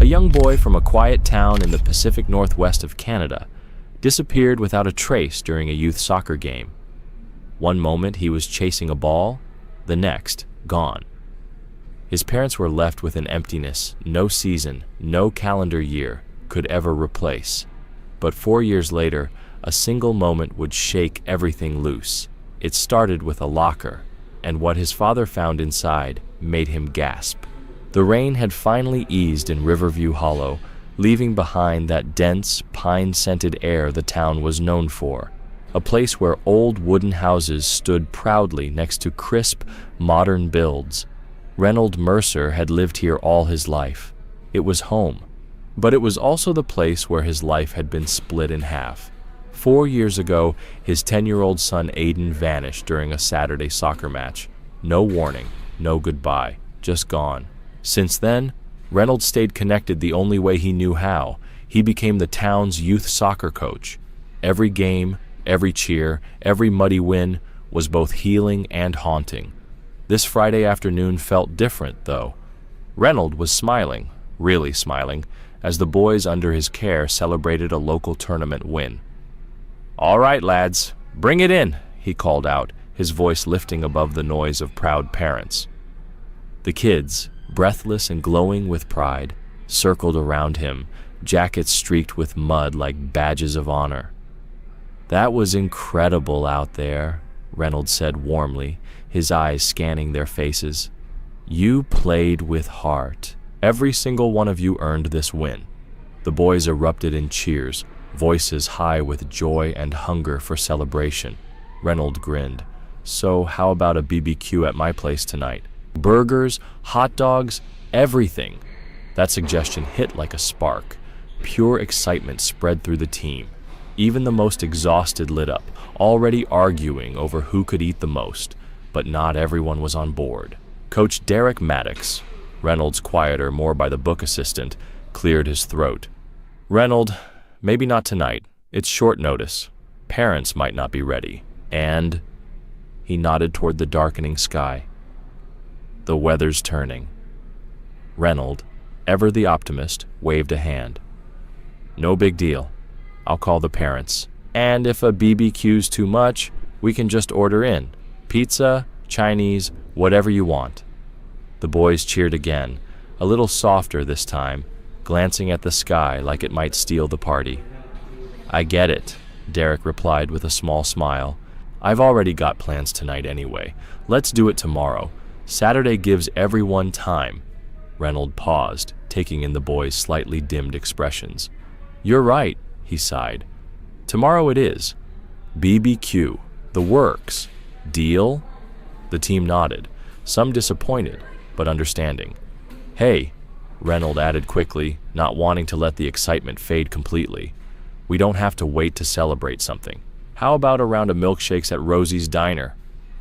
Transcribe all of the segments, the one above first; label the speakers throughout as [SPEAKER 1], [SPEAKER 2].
[SPEAKER 1] A young boy from a quiet town in the Pacific Northwest of Canada disappeared without a trace during a youth soccer game. One moment he was chasing a ball, the next, gone. His parents were left with an emptiness no season, no calendar year could ever replace. But 4 years later, a single moment would shake everything loose. It started with a locker, and what his father found inside made him gasp. The rain had finally eased in Riverview Hollow, leaving behind that dense, pine-scented air the town was known for, a place where old wooden houses stood proudly next to crisp, modern builds. Reynold Mercer had lived here all his life. It was home, but it was also the place where his life had been split in half. 4 years ago, his 10-year-old son Aiden vanished during a Saturday soccer match. No warning, no goodbye, just gone. Since then, Reynolds stayed connected the only way he knew how. He became the town's youth soccer coach. Every game, every cheer, every muddy win was both healing and haunting. This Friday afternoon felt different, though. Reynolds was smiling, really smiling, as the boys under his care celebrated a local tournament win. "All right, lads, bring it in," he called out, his voice lifting above the noise of proud parents. The kids, breathless and glowing with pride, circled around him, jackets streaked with mud like badges of honor. "That was incredible out there," Reynolds said warmly, his eyes scanning their faces. "You played with heart. Every single one of you earned this win." The boys erupted in cheers, voices high with joy and hunger for celebration. Reynolds grinned. "So how about a BBQ at my place tonight? Burgers, hot dogs, everything." That suggestion hit like a spark. Pure excitement spread through the team. Even the most exhausted lit up, already arguing over who could eat the most. But not everyone was on board. Coach Derek Maddox, Reynolds' quieter, more by-the-book assistant, cleared his throat. "Reynolds, maybe not tonight. It's short notice. Parents might not be ready. And," he nodded toward the darkening sky, "the weather's turning." Reynolds, ever the optimist, waved a hand. "No big deal. I'll call the parents. And if a BBQ's too much, we can just order in. Pizza, Chinese, whatever you want." The boys cheered again, a little softer this time, glancing at the sky like it might steal the party. "I get it," Derek replied with a small smile. "I've already got plans tonight anyway. Let's do it tomorrow. Saturday gives everyone time." Reynolds paused, taking in the boys' slightly dimmed expressions. "You're right," he sighed. "Tomorrow it is. BBQ, the works. Deal?" The team nodded, some disappointed, but understanding. "Hey," Reynolds added quickly, not wanting to let the excitement fade completely, "we don't have to wait to celebrate something. How about a round of milkshakes at Rosie's Diner?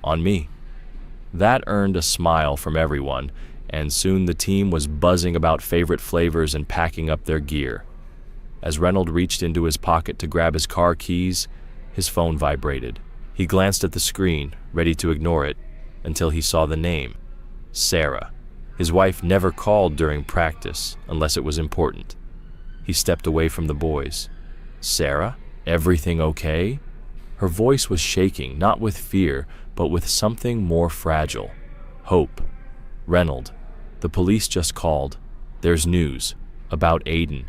[SPEAKER 1] On me." That earned a smile from everyone, and soon the team was buzzing about favorite flavors and packing up their gear. As Reynolds reached into his pocket to grab his car keys, his phone vibrated. He glanced at the screen, ready to ignore it, until he saw the name. Sarah. His wife never called during practice, unless it was important. He stepped away from the boys. "Sarah? Everything okay?" Her voice was shaking, not with fear, but with something more fragile. Hope. "Reynolds, the police just called. There's news. About Aiden."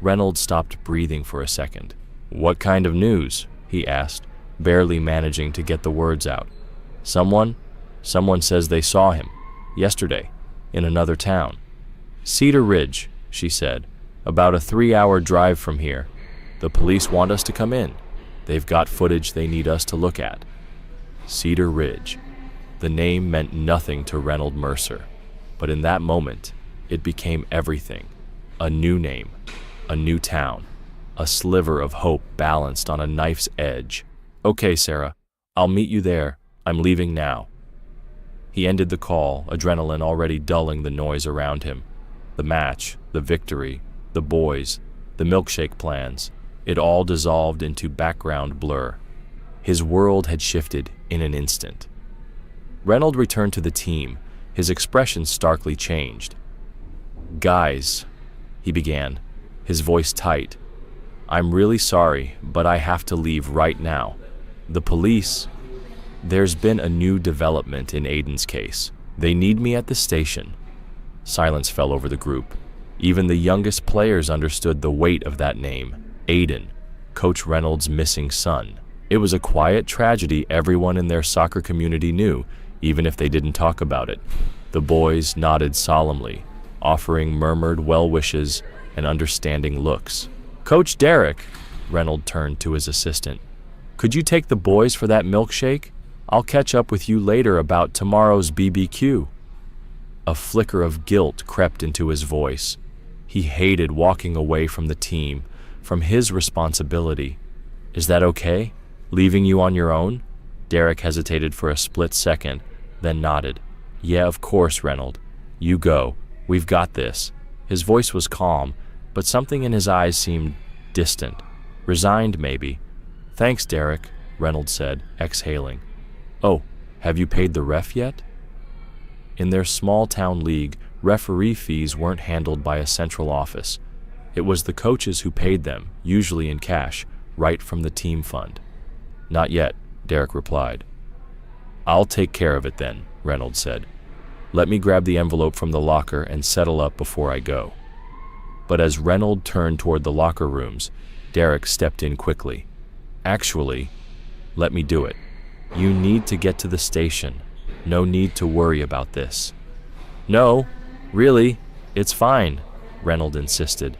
[SPEAKER 1] Reynolds stopped breathing for a second. "What kind of news?" he asked, barely managing to get the words out. Someone says they saw him, yesterday, in another town." "Cedar Ridge," she said, "about a 3-hour drive from here. The police want us to come in. They've got footage they need us to look at." Cedar Ridge. The name meant nothing to Reynolds Mercer, but in that moment, it became everything. A new name, a new town, a sliver of hope balanced on a knife's edge. "Okay, Sarah, I'll meet you there. I'm leaving now." He ended the call, adrenaline already dulling the noise around him. The match, the victory, the boys, the milkshake plans, it all dissolved into background blur. His world had shifted in an instant. Reynolds returned to the team, his expression starkly changed. "Guys," he began, his voice tight. "I'm really sorry, but I have to leave right now. The police... There's been a new development in Aiden's case. They need me at the station." Silence fell over the group. Even the youngest players understood the weight of that name. Aiden, Coach Reynolds' missing son. It was a quiet tragedy everyone in their soccer community knew, even if they didn't talk about it. The boys nodded solemnly, offering murmured well wishes and understanding looks. "Coach Derek," Reynolds turned to his assistant, "could you take the boys for that milkshake? I'll catch up with you later about tomorrow's BBQ." A flicker of guilt crept into his voice. He hated walking away from the team, from his responsibility. "Is that okay? Leaving you on your own?" Derek hesitated for a split second, then nodded. "Yeah, of course, Reynolds. You go. We've got this." His voice was calm, but something in his eyes seemed distant. Resigned, maybe. "Thanks, Derek," Reynolds said, exhaling. "Oh, have you paid the ref yet?" In their small-town league, referee fees weren't handled by a central office. It was the coaches who paid them, usually in cash, right from the team fund. "Not yet," Derek replied. "I'll take care of it then," Reynolds said. "Let me grab the envelope from the locker and settle up before I go." But as Reynolds turned toward the locker rooms, Derek stepped in quickly. "Actually, let me do it. You need to get to the station. No need to worry about this." "No, really, it's fine," Reynolds insisted.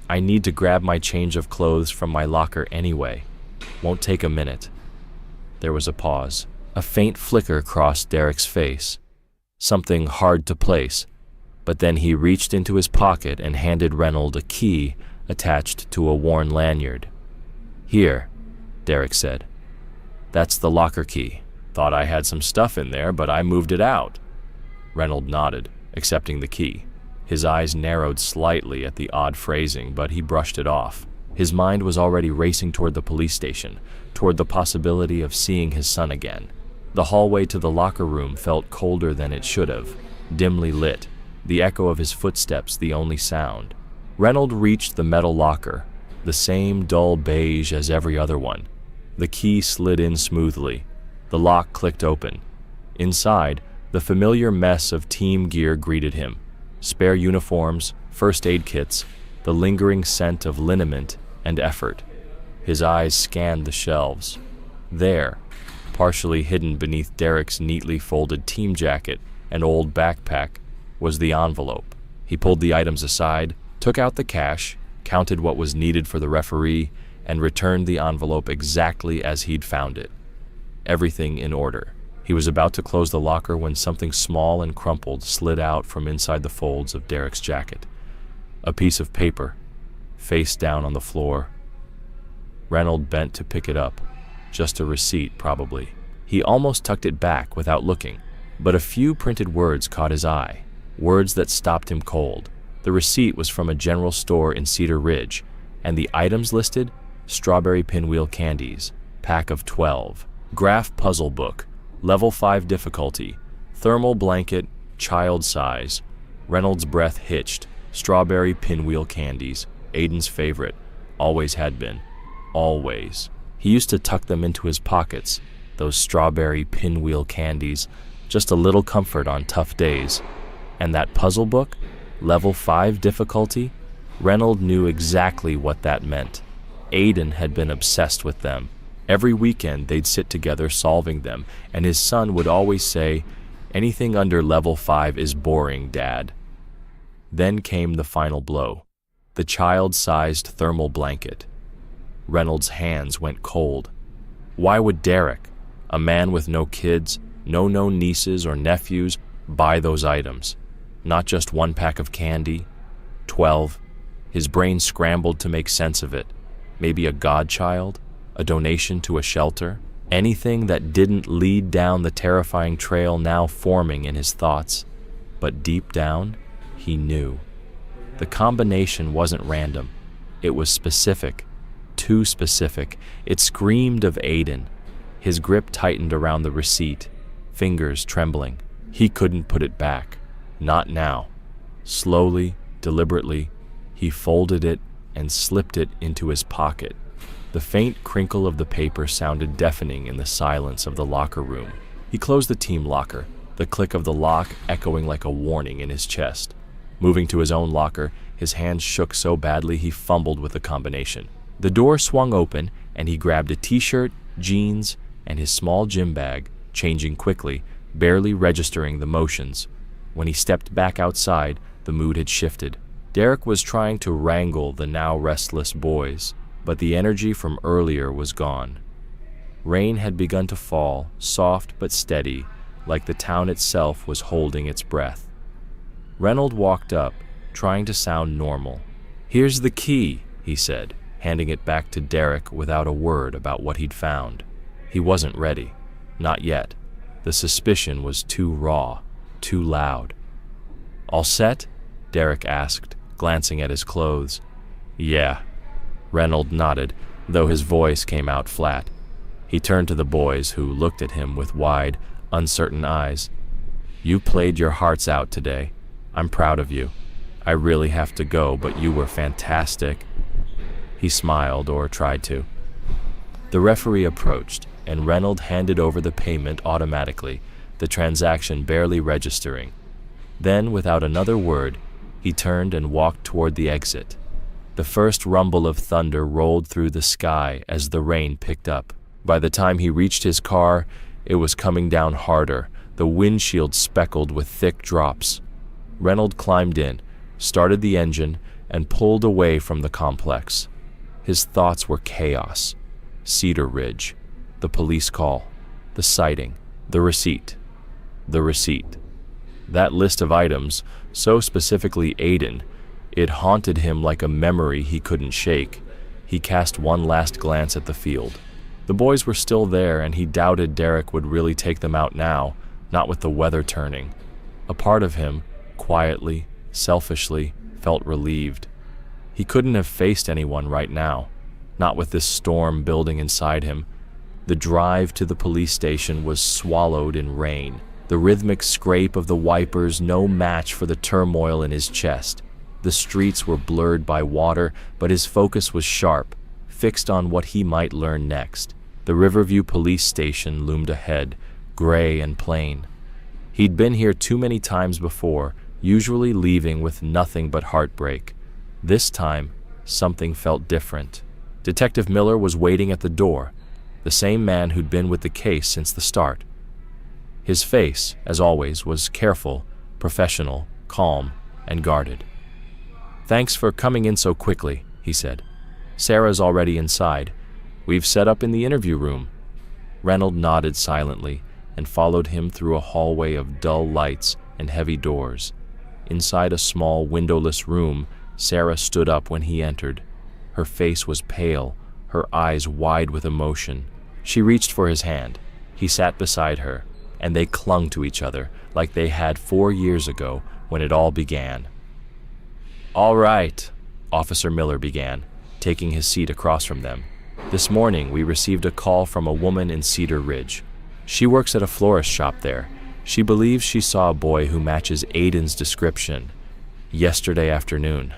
[SPEAKER 1] "I need to grab my change of clothes from my locker anyway. Won't take a minute." There was a pause. A faint flicker crossed Derek's face. Something hard to place. But then he reached into his pocket and handed Reynolds a key attached to a worn lanyard. "Here," Derek said. "That's the locker key. Thought I had some stuff in there, but I moved it out." Reynolds nodded, accepting the key. His eyes narrowed slightly at the odd phrasing, but he brushed it off. His mind was already racing toward the police station, toward the possibility of seeing his son again. The hallway to the locker room felt colder than it should have, dimly lit, the echo of his footsteps the only sound. Reynolds reached the metal locker, the same dull beige as every other one. The key slid in smoothly. The lock clicked open. Inside, the familiar mess of team gear greeted him. Spare uniforms, first aid kits, the lingering scent of liniment and effort. His eyes scanned the shelves. There, partially hidden beneath Derek's neatly folded team jacket and old backpack, was the envelope. He pulled the items aside, took out the cash, counted what was needed for the referee, and returned the envelope exactly as he'd found it. Everything in order. He was about to close the locker when something small and crumpled slid out from inside the folds of Derek's jacket. A piece of paper, face down on the floor. Reynolds bent to pick it up. Just a receipt, probably. He almost tucked it back without looking, but a few printed words caught his eye, words that stopped him cold. The receipt was from a general store in Cedar Ridge, and the items listed: strawberry pinwheel candies, pack of 12, graph puzzle book, level 5 difficulty, thermal blanket, child size. Reynolds' breath hitched. Strawberry pinwheel candies, Aiden's favorite, always had been. Always. He used to tuck them into his pockets, those strawberry pinwheel candies, just a little comfort on tough days. And that puzzle book, level 5 difficulty, Reynolds knew exactly what that meant. Aiden had been obsessed with them. Every weekend they'd sit together solving them, and his son would always say, "Anything under level 5 is boring, Dad." Then came the final blow, the child-sized thermal blanket. Reynolds' hands went cold. Why would Derek, a man with no kids, no known nieces or nephews, buy those items? Not just one pack of candy, 12. His brain scrambled to make sense of it. Maybe a godchild, a donation to a shelter, anything that didn't lead down the terrifying trail now forming in his thoughts. But deep down, he knew. The combination wasn't random. It was specific, too specific. It screamed of Aiden. His grip tightened around the receipt, fingers trembling. He couldn't put it back. Not now. Slowly, deliberately, He folded it and slipped it into his pocket. The faint crinkle of the paper sounded deafening in the silence of the locker room. He closed the team locker, the click of the lock echoing like a warning in his chest. Moving to his own locker, his hands shook so badly he fumbled with the combination. The door swung open, and he grabbed a t-shirt, jeans, and his small gym bag, changing quickly, barely registering the motions. When he stepped back outside, the mood had shifted. Derek was trying to wrangle the now restless boys, but the energy from earlier was gone. Rain had begun to fall, soft but steady, like the town itself was holding its breath. Reynolds walked up, trying to sound normal. "Here's the key," he said, handing it back to Derek without a word about what he'd found. He wasn't ready. Not yet. The suspicion was too raw, too loud. "All set?" Derek asked, glancing at his clothes. "Yeah." Reynolds nodded, though his voice came out flat. He turned to the boys, who looked at him with wide, uncertain eyes. "You played your hearts out today. I'm proud of you. I really have to go, but you were fantastic." He smiled, or tried to. The referee approached, and Reynolds handed over the payment automatically, the transaction barely registering. Then, without another word, he turned and walked toward the exit. The first rumble of thunder rolled through the sky as the rain picked up. By the time he reached his car, it was coming down harder, the windshield speckled with thick drops. Reynolds climbed in, started the engine, and pulled away from the complex. His thoughts were chaos. Cedar Ridge, the police call, the sighting, the receipt. The receipt. That list of items, so specifically Aiden, it haunted him like a memory he couldn't shake. He cast one last glance at the field. The boys were still there, and he doubted Derek would really take them out now, not with the weather turning. A part of him, quietly, selfishly, felt relieved. He couldn't have faced anyone right now, not with this storm building inside him. The drive to the police station was swallowed in rain, the rhythmic scrape of the wipers no match for the turmoil in his chest. The streets were blurred by water, but his focus was sharp, fixed on what he might learn next. The Riverview police station loomed ahead, gray and plain. He'd been here too many times before, usually leaving with nothing but heartbreak. This time, something felt different. Detective Miller was waiting at the door, the same man who'd been with the case since the start. His face, as always, was careful, professional, calm, and guarded. "Thanks for coming in so quickly," he said. "Sarah's already inside. We've set up in the interview room." Reynolds nodded silently and followed him through a hallway of dull lights and heavy doors. Inside a small, windowless room, Sarah stood up when he entered. Her face was pale, her eyes wide with emotion. She reached for his hand. He sat beside her, and they clung to each other like they had 4 years ago when it all began. "All right," Officer Miller began, taking his seat across from them. "This morning we received a call from a woman in Cedar Ridge. She works at a florist shop there. She believes she saw a boy who matches Aiden's description yesterday afternoon."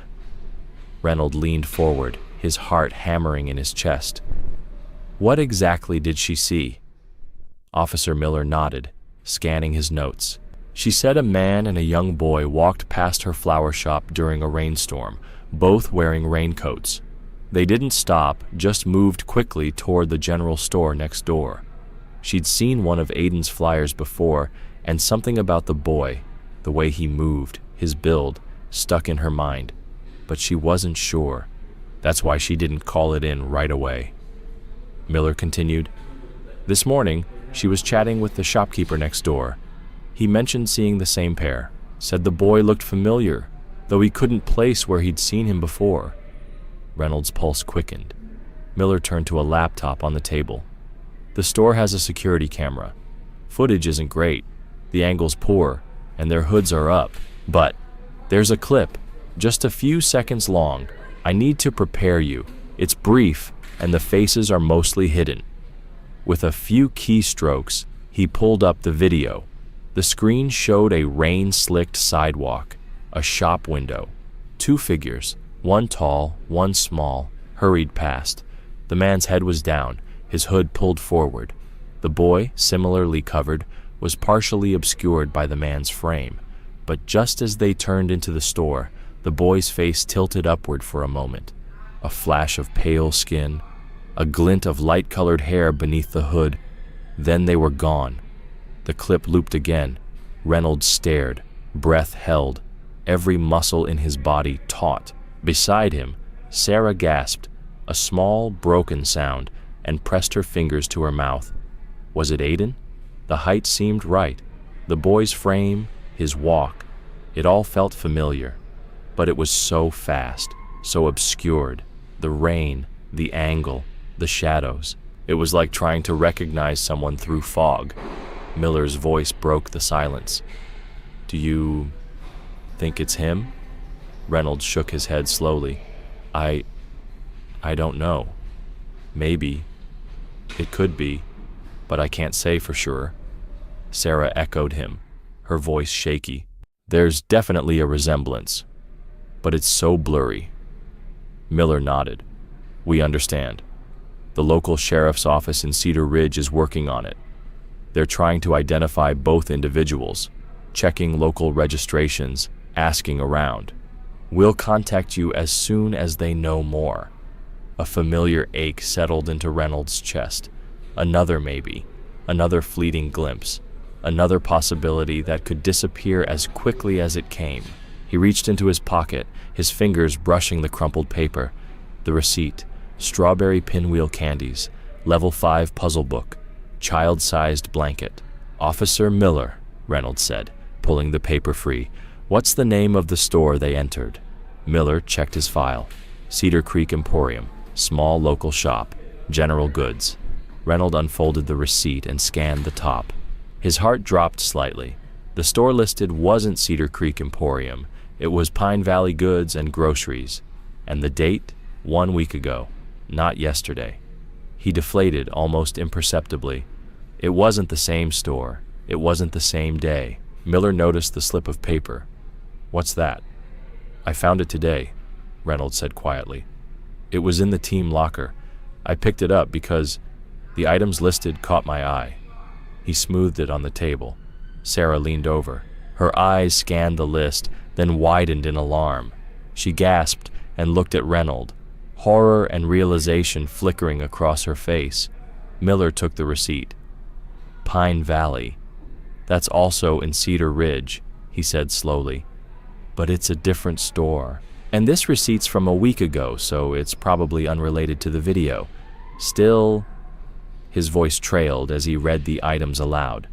[SPEAKER 1] Reynolds leaned forward, his heart hammering in his chest. "What exactly did she see?" Officer Miller nodded, scanning his notes. "She said a man and a young boy walked past her flower shop during a rainstorm, both wearing raincoats. They didn't stop, just moved quickly toward the general store next door. She'd seen one of Aiden's flyers before, and something about the boy, the way he moved, his build, stuck in her mind. But she wasn't sure. That's why she didn't call it in right away." Miller continued, "This morning, she was chatting with the shopkeeper next door. He mentioned seeing the same pair, said the boy looked familiar, though he couldn't place where he'd seen him before." Reynolds' pulse quickened. Miller turned to a laptop on the table. "The store has a security camera. Footage isn't great, the angle's poor, and their hoods are up. But there's a clip, just a few seconds long. I need to prepare you. It's brief, and the faces are mostly hidden." With a few keystrokes, he pulled up the video. The screen showed a rain-slicked sidewalk, a shop window, 2 figures, One tall, one small, hurried past. The man's head was down, his hood pulled forward. The boy, similarly covered, was partially obscured by the man's frame. But just as they turned into the store, the boy's face tilted upward for a moment. A flash of pale skin, a glint of light-colored hair beneath the hood. Then they were gone. The clip looped again. Reynolds stared, breath held, every muscle in his body taut. Beside him, Sarah gasped, a small, broken sound, and pressed her fingers to her mouth. Was it Aiden? The height seemed right. The boy's frame, his walk, it all felt familiar. But it was so fast, so obscured. The rain, the angle, the shadows. It was like trying to recognize someone through fog. Miller's voice broke the silence. "Do you think it's him?" Reynolds shook his head slowly. I don't know. Maybe. It could be, but I can't say for sure." Sarah echoed him, her voice shaky. "There's definitely a resemblance, but it's so blurry." Miller nodded. "We understand. The local sheriff's office in Cedar Ridge is working on it. They're trying to identify both individuals, checking local registrations, asking around. We'll contact you as soon as they know more." A familiar ache settled into Reynolds' chest. Another maybe, another fleeting glimpse, another possibility that could disappear as quickly as it came. He reached into his pocket, his fingers brushing the crumpled paper. The receipt, strawberry pinwheel candies, level 5 puzzle book, child-sized blanket. "Officer Miller," Reynolds said, pulling the paper free. "What's the name of the store they entered?" Miller checked his file. "Cedar Creek Emporium, small local shop, general goods." Reynolds unfolded the receipt and scanned the top. His heart dropped slightly. The store listed wasn't Cedar Creek Emporium. It was Pine Valley Goods and Groceries. And the date? 1 week ago, not yesterday. He deflated almost imperceptibly. It wasn't the same store. It wasn't the same day. Miller noticed the slip of paper. "What's that?" "I found it today," Reynolds said quietly. "It was in the team locker. I picked it up because the items listed caught my eye." He smoothed it on the table. Sarah leaned over. Her eyes scanned the list, then widened in alarm. She gasped and looked at Reynolds, horror and realization flickering across her face. Miller took the receipt. "Pine Valley. That's also in Cedar Ridge," he said slowly. "But it's a different store. And this receipt's from a week ago, so it's probably unrelated to the video. Still..." His voice trailed as he read the items aloud.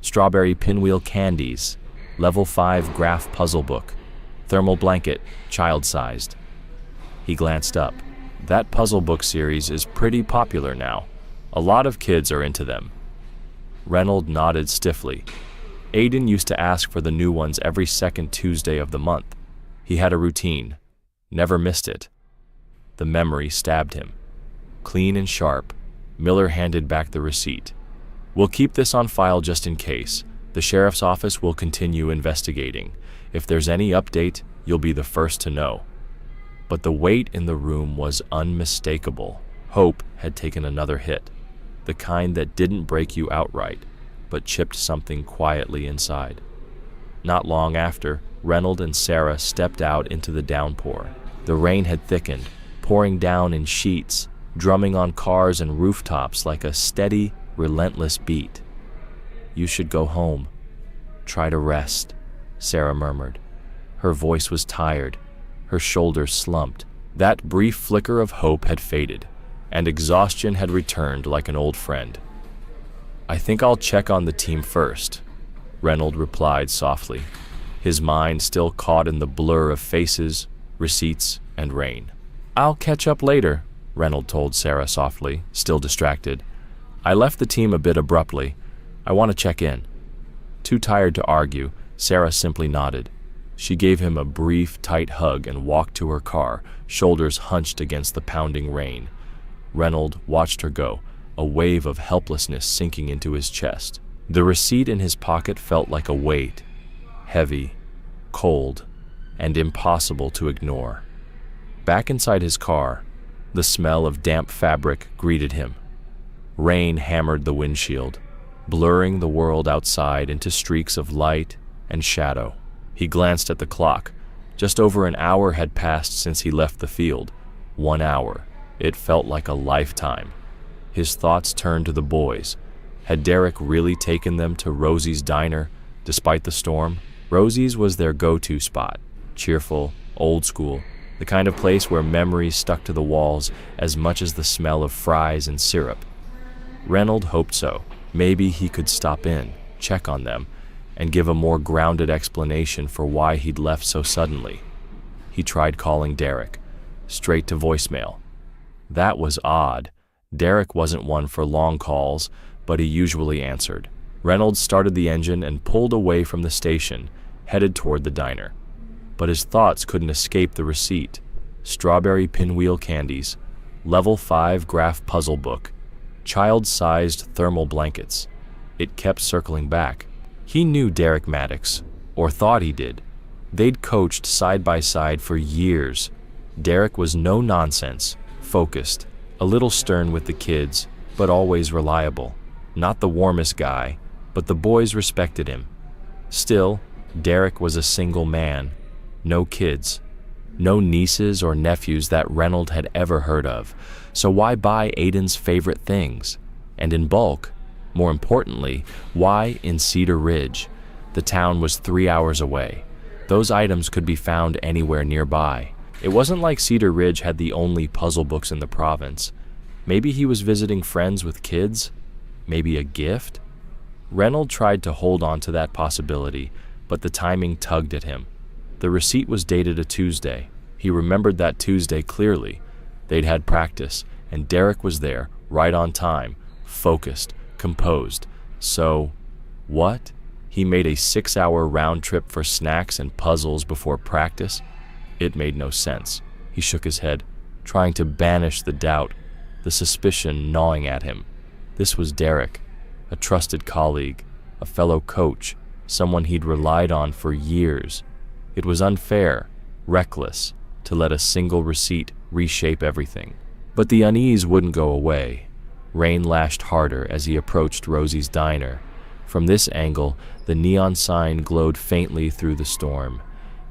[SPEAKER 1] "Strawberry pinwheel candies, level 5 graph puzzle book, thermal blanket, child-sized." He glanced up. "That puzzle book series is pretty popular now. A lot of kids are into them." Reynolds nodded stiffly. Aiden used to ask for the new ones every second Tuesday of the month. He had a routine. Never missed it. The memory stabbed him. Clean and sharp, Miller handed back the receipt. "We'll keep this on file just in case. The sheriff's office will continue investigating. If there's any update, you'll be the first to know." But the weight in the room was unmistakable. Hope had taken another hit. The kind that didn't break you outright, but chipped something quietly inside. Not long after, Reynolds and Sarah stepped out into the downpour. The rain had thickened, pouring down in sheets, drumming on cars and rooftops like a steady, relentless beat. "You should go home. Try to rest," Sarah murmured. Her voice was tired, her shoulders slumped. That brief flicker of hope had faded, and exhaustion had returned like an old friend. "I think I'll check on the team first," Reynolds replied softly, his mind still caught in the blur of faces, receipts, and rain. "I'll catch up later," Reynolds told Sarah softly, still distracted. "I left the team a bit abruptly. I want to check in." Too tired to argue, Sarah simply nodded. She gave him a brief, tight hug and walked to her car, shoulders hunched against the pounding rain. Reynolds watched her go, a wave of helplessness sinking into his chest. The receipt in his pocket felt like a weight, heavy, cold, and impossible to ignore. Back inside his car, the smell of damp fabric greeted him. Rain hammered the windshield, blurring the world outside into streaks of light and shadow. He glanced at the clock. Just over an hour had passed since he left the field. 1 hour. It felt like a lifetime. His thoughts turned to the boys. Had Derek really taken them to Rosie's diner, despite the storm? Rosie's was their go-to spot. Cheerful, old school, the kind of place where memories stuck to the walls as much as the smell of fries and syrup. Reynolds hoped so. Maybe he could stop in, check on them, and give a more grounded explanation for why he'd left so suddenly. He tried calling Derek, straight to voicemail. That was odd. Derek wasn't one for long calls, but he usually answered. Reynolds started the engine and pulled away from the station, headed toward the diner. But his thoughts couldn't escape the receipt. Strawberry pinwheel candies, level 5 graph puzzle book, child-sized thermal blankets. It kept circling back. He knew Derek Maddox, or thought he did. They'd coached side by side for years. Derek was no nonsense, focused, a little stern with the kids, but always reliable. Not the warmest guy, but the boys respected him. Still, Derek was a single man. No kids. No nieces or nephews that Reynolds had ever heard of. So why buy Aiden's favorite things? And in bulk? More importantly, why in Cedar Ridge? The town was 3 hours away. Those items could be found anywhere nearby. It wasn't like Cedar Ridge had the only puzzle books in the province. Maybe he was visiting friends with kids? Maybe a gift? Reynolds tried to hold on to that possibility, but the timing tugged at him. The receipt was dated a Tuesday. He remembered that Tuesday clearly. They'd had practice, and Derek was there, right on time, focused, composed. So, what? He made a 6-hour round trip for snacks and puzzles before practice? It made no sense. He shook his head, trying to banish the doubt, the suspicion gnawing at him. This was Derek, a trusted colleague, a fellow coach, someone he'd relied on for years. It was unfair, reckless, to let a single receipt reshape everything. But the unease wouldn't go away. Rain lashed harder as he approached Rosie's diner. From this angle, the neon sign glowed faintly through the storm.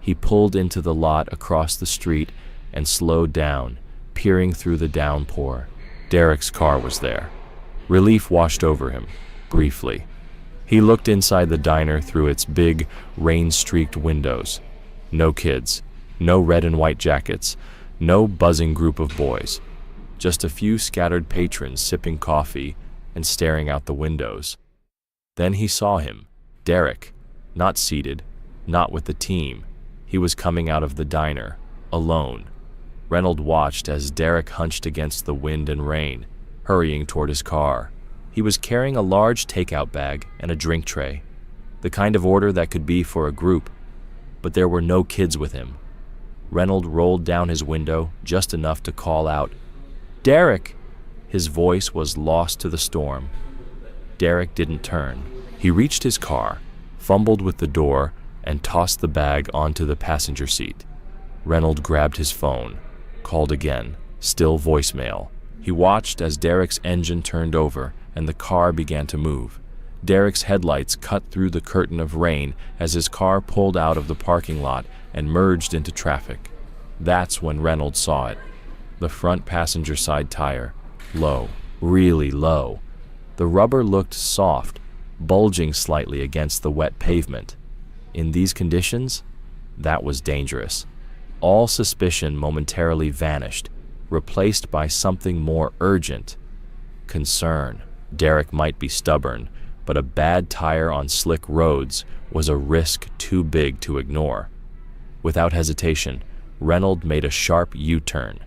[SPEAKER 1] He pulled into the lot across the street and slowed down, peering through the downpour. Derek's car was there. Relief washed over him, briefly. He looked inside the diner through its big, rain-streaked windows. No kids, no red and white jackets, no buzzing group of boys. Just a few scattered patrons sipping coffee and staring out the windows. Then he saw him, Derek, not seated, not with the team. He was coming out of the diner, alone. Reynolds watched as Derek hunched against the wind and rain, hurrying toward his car. He was carrying a large takeout bag and a drink tray, the kind of order that could be for a group, but there were no kids with him. Reynolds rolled down his window just enough to call out, "Derek!" His voice was lost to the storm. Derek didn't turn. He reached his car, fumbled with the door, and tossed the bag onto the passenger seat. Reynolds grabbed his phone, called again, still voicemail. He watched as Derek's engine turned over and the car began to move. Derek's headlights cut through the curtain of rain as his car pulled out of the parking lot and merged into traffic. That's when Reynolds saw it. The front passenger side tire, low, really low. The rubber looked soft, bulging slightly against the wet pavement. In these conditions, that was dangerous. All suspicion momentarily vanished, replaced by something more urgent. Concern. Derek might be stubborn, but a bad tire on slick roads was a risk too big to ignore. Without hesitation, Reynolds made a sharp U-turn,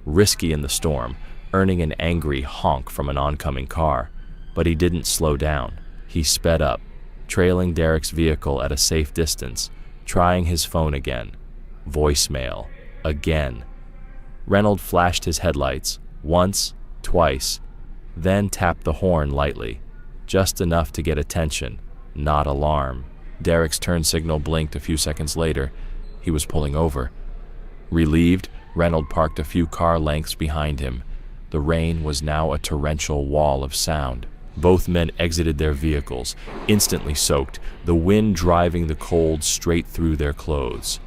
[SPEAKER 1] risky in the storm, earning an angry honk from an oncoming car. But he didn't slow down. He sped up, trailing Derek's vehicle at a safe distance, trying his phone again. Voicemail. Again. Reynolds flashed his headlights, once, twice, then tapped the horn lightly, just enough to get attention, not alarm. Derek's turn signal blinked a few seconds later. He was pulling over. Relieved, Reynolds parked a few car lengths behind him. The rain was now a torrential wall of sound. Both men exited their vehicles, instantly soaked, the wind driving the cold straight through their clothes.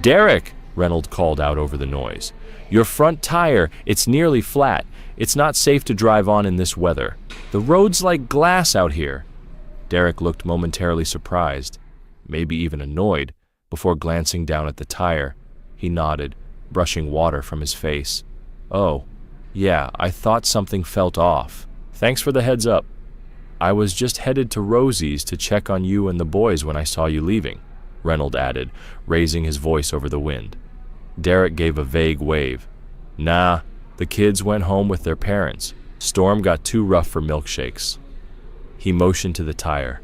[SPEAKER 1] "Derek!" Reynolds called out over the noise. "Your front tire, it's nearly flat. It's not safe to drive on in this weather. The road's like glass out here." Derek looked momentarily surprised, maybe even annoyed, before glancing down at the tire. He nodded, brushing water from his face. "Oh, yeah, I thought something felt off. Thanks for the heads up. I was just headed to Rosie's to check on you and the boys when I saw you leaving," Reynolds added, raising his voice over the wind. Derek gave a vague wave. "Nah, the kids went home with their parents. Storm got too rough for milkshakes." He motioned to the tire.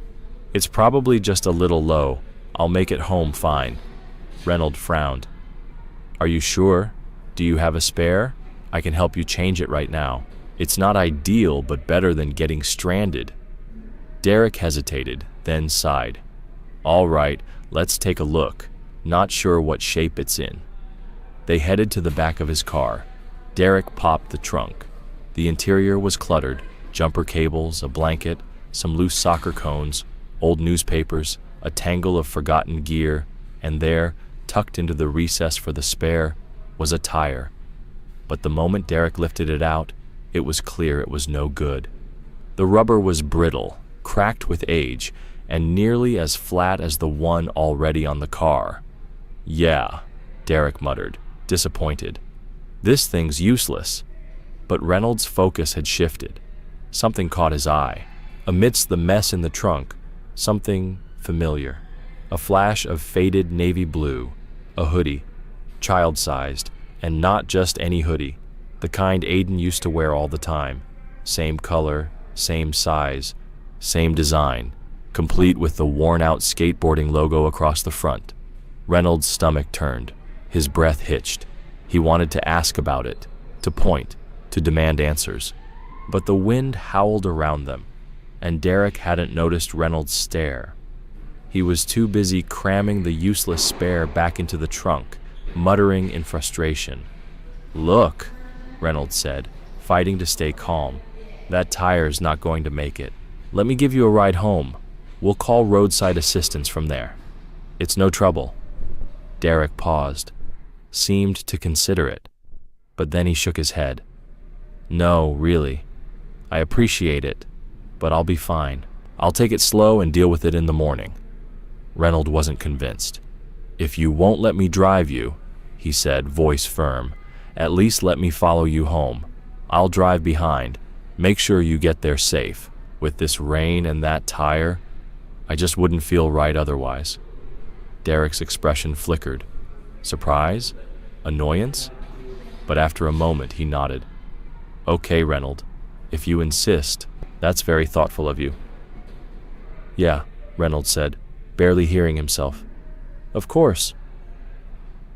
[SPEAKER 1] "It's probably just a little low. I'll make it home fine." Reynolds frowned. "Are you sure? Do you have a spare? I can help you change it right now. It's not ideal, but better than getting stranded." Derek hesitated, then sighed. "All right, let's take a look. Not sure what shape it's in." They headed to the back of his car. Derek popped the trunk. The interior was cluttered: jumper cables, a blanket, some loose soccer cones, old newspapers, a tangle of forgotten gear, and there, tucked into the recess for the spare, was a tire. But the moment Derek lifted it out, it was clear it was no good. The rubber was brittle, cracked with age, and nearly as flat as the one already on the car. "Yeah," Derek muttered, disappointed. "This thing's useless." But Reynolds' focus had shifted. Something caught his eye. Amidst the mess in the trunk, something familiar. A flash of faded navy blue, a hoodie, child-sized, and not just any hoodie, the kind Aiden used to wear all the time. Same color, same size, same design, complete with the worn-out skateboarding logo across the front. Reynolds' stomach turned. His breath hitched. He wanted to ask about it, to point, to demand answers. But the wind howled around them, and Derek hadn't noticed Reynolds' stare. He was too busy cramming the useless spare back into the trunk, muttering in frustration. "Look," Reynolds said, fighting to stay calm. "That tire's not going to make it. Let me give you a ride home. We'll call roadside assistance from there. It's no trouble." Derek paused, seemed to consider it, but then he shook his head. "No, really. I appreciate it, but I'll be fine. I'll take it slow and deal with it in the morning." Reynolds wasn't convinced. "If you won't let me drive you," he said, voice firm, "at least let me follow you home. I'll drive behind. Make sure you get there safe. With this rain and that tire, I just wouldn't feel right otherwise." Derek's expression flickered. Surprise? Annoyance? But after a moment, he nodded. "Okay, Reynolds. If you insist, that's very thoughtful of you." "Yeah," Reynolds said, barely hearing himself. "Of course."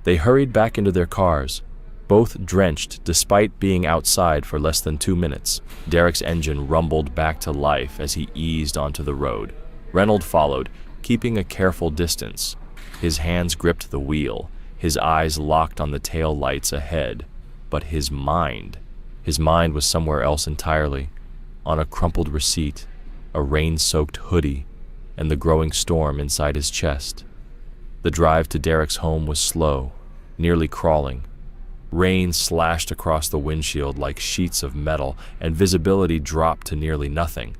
[SPEAKER 1] They hurried back into their cars, both drenched despite being outside for less than 2 minutes. Derek's engine rumbled back to life as he eased onto the road. Reynolds followed, keeping a careful distance. His hands gripped the wheel, his eyes locked on the tail lights ahead. But his mind was somewhere else entirely, on a crumpled receipt, a rain-soaked hoodie, and the growing storm inside his chest. The drive to Derek's home was slow, nearly crawling. Rain slashed across the windshield like sheets of metal, and visibility dropped to nearly nothing.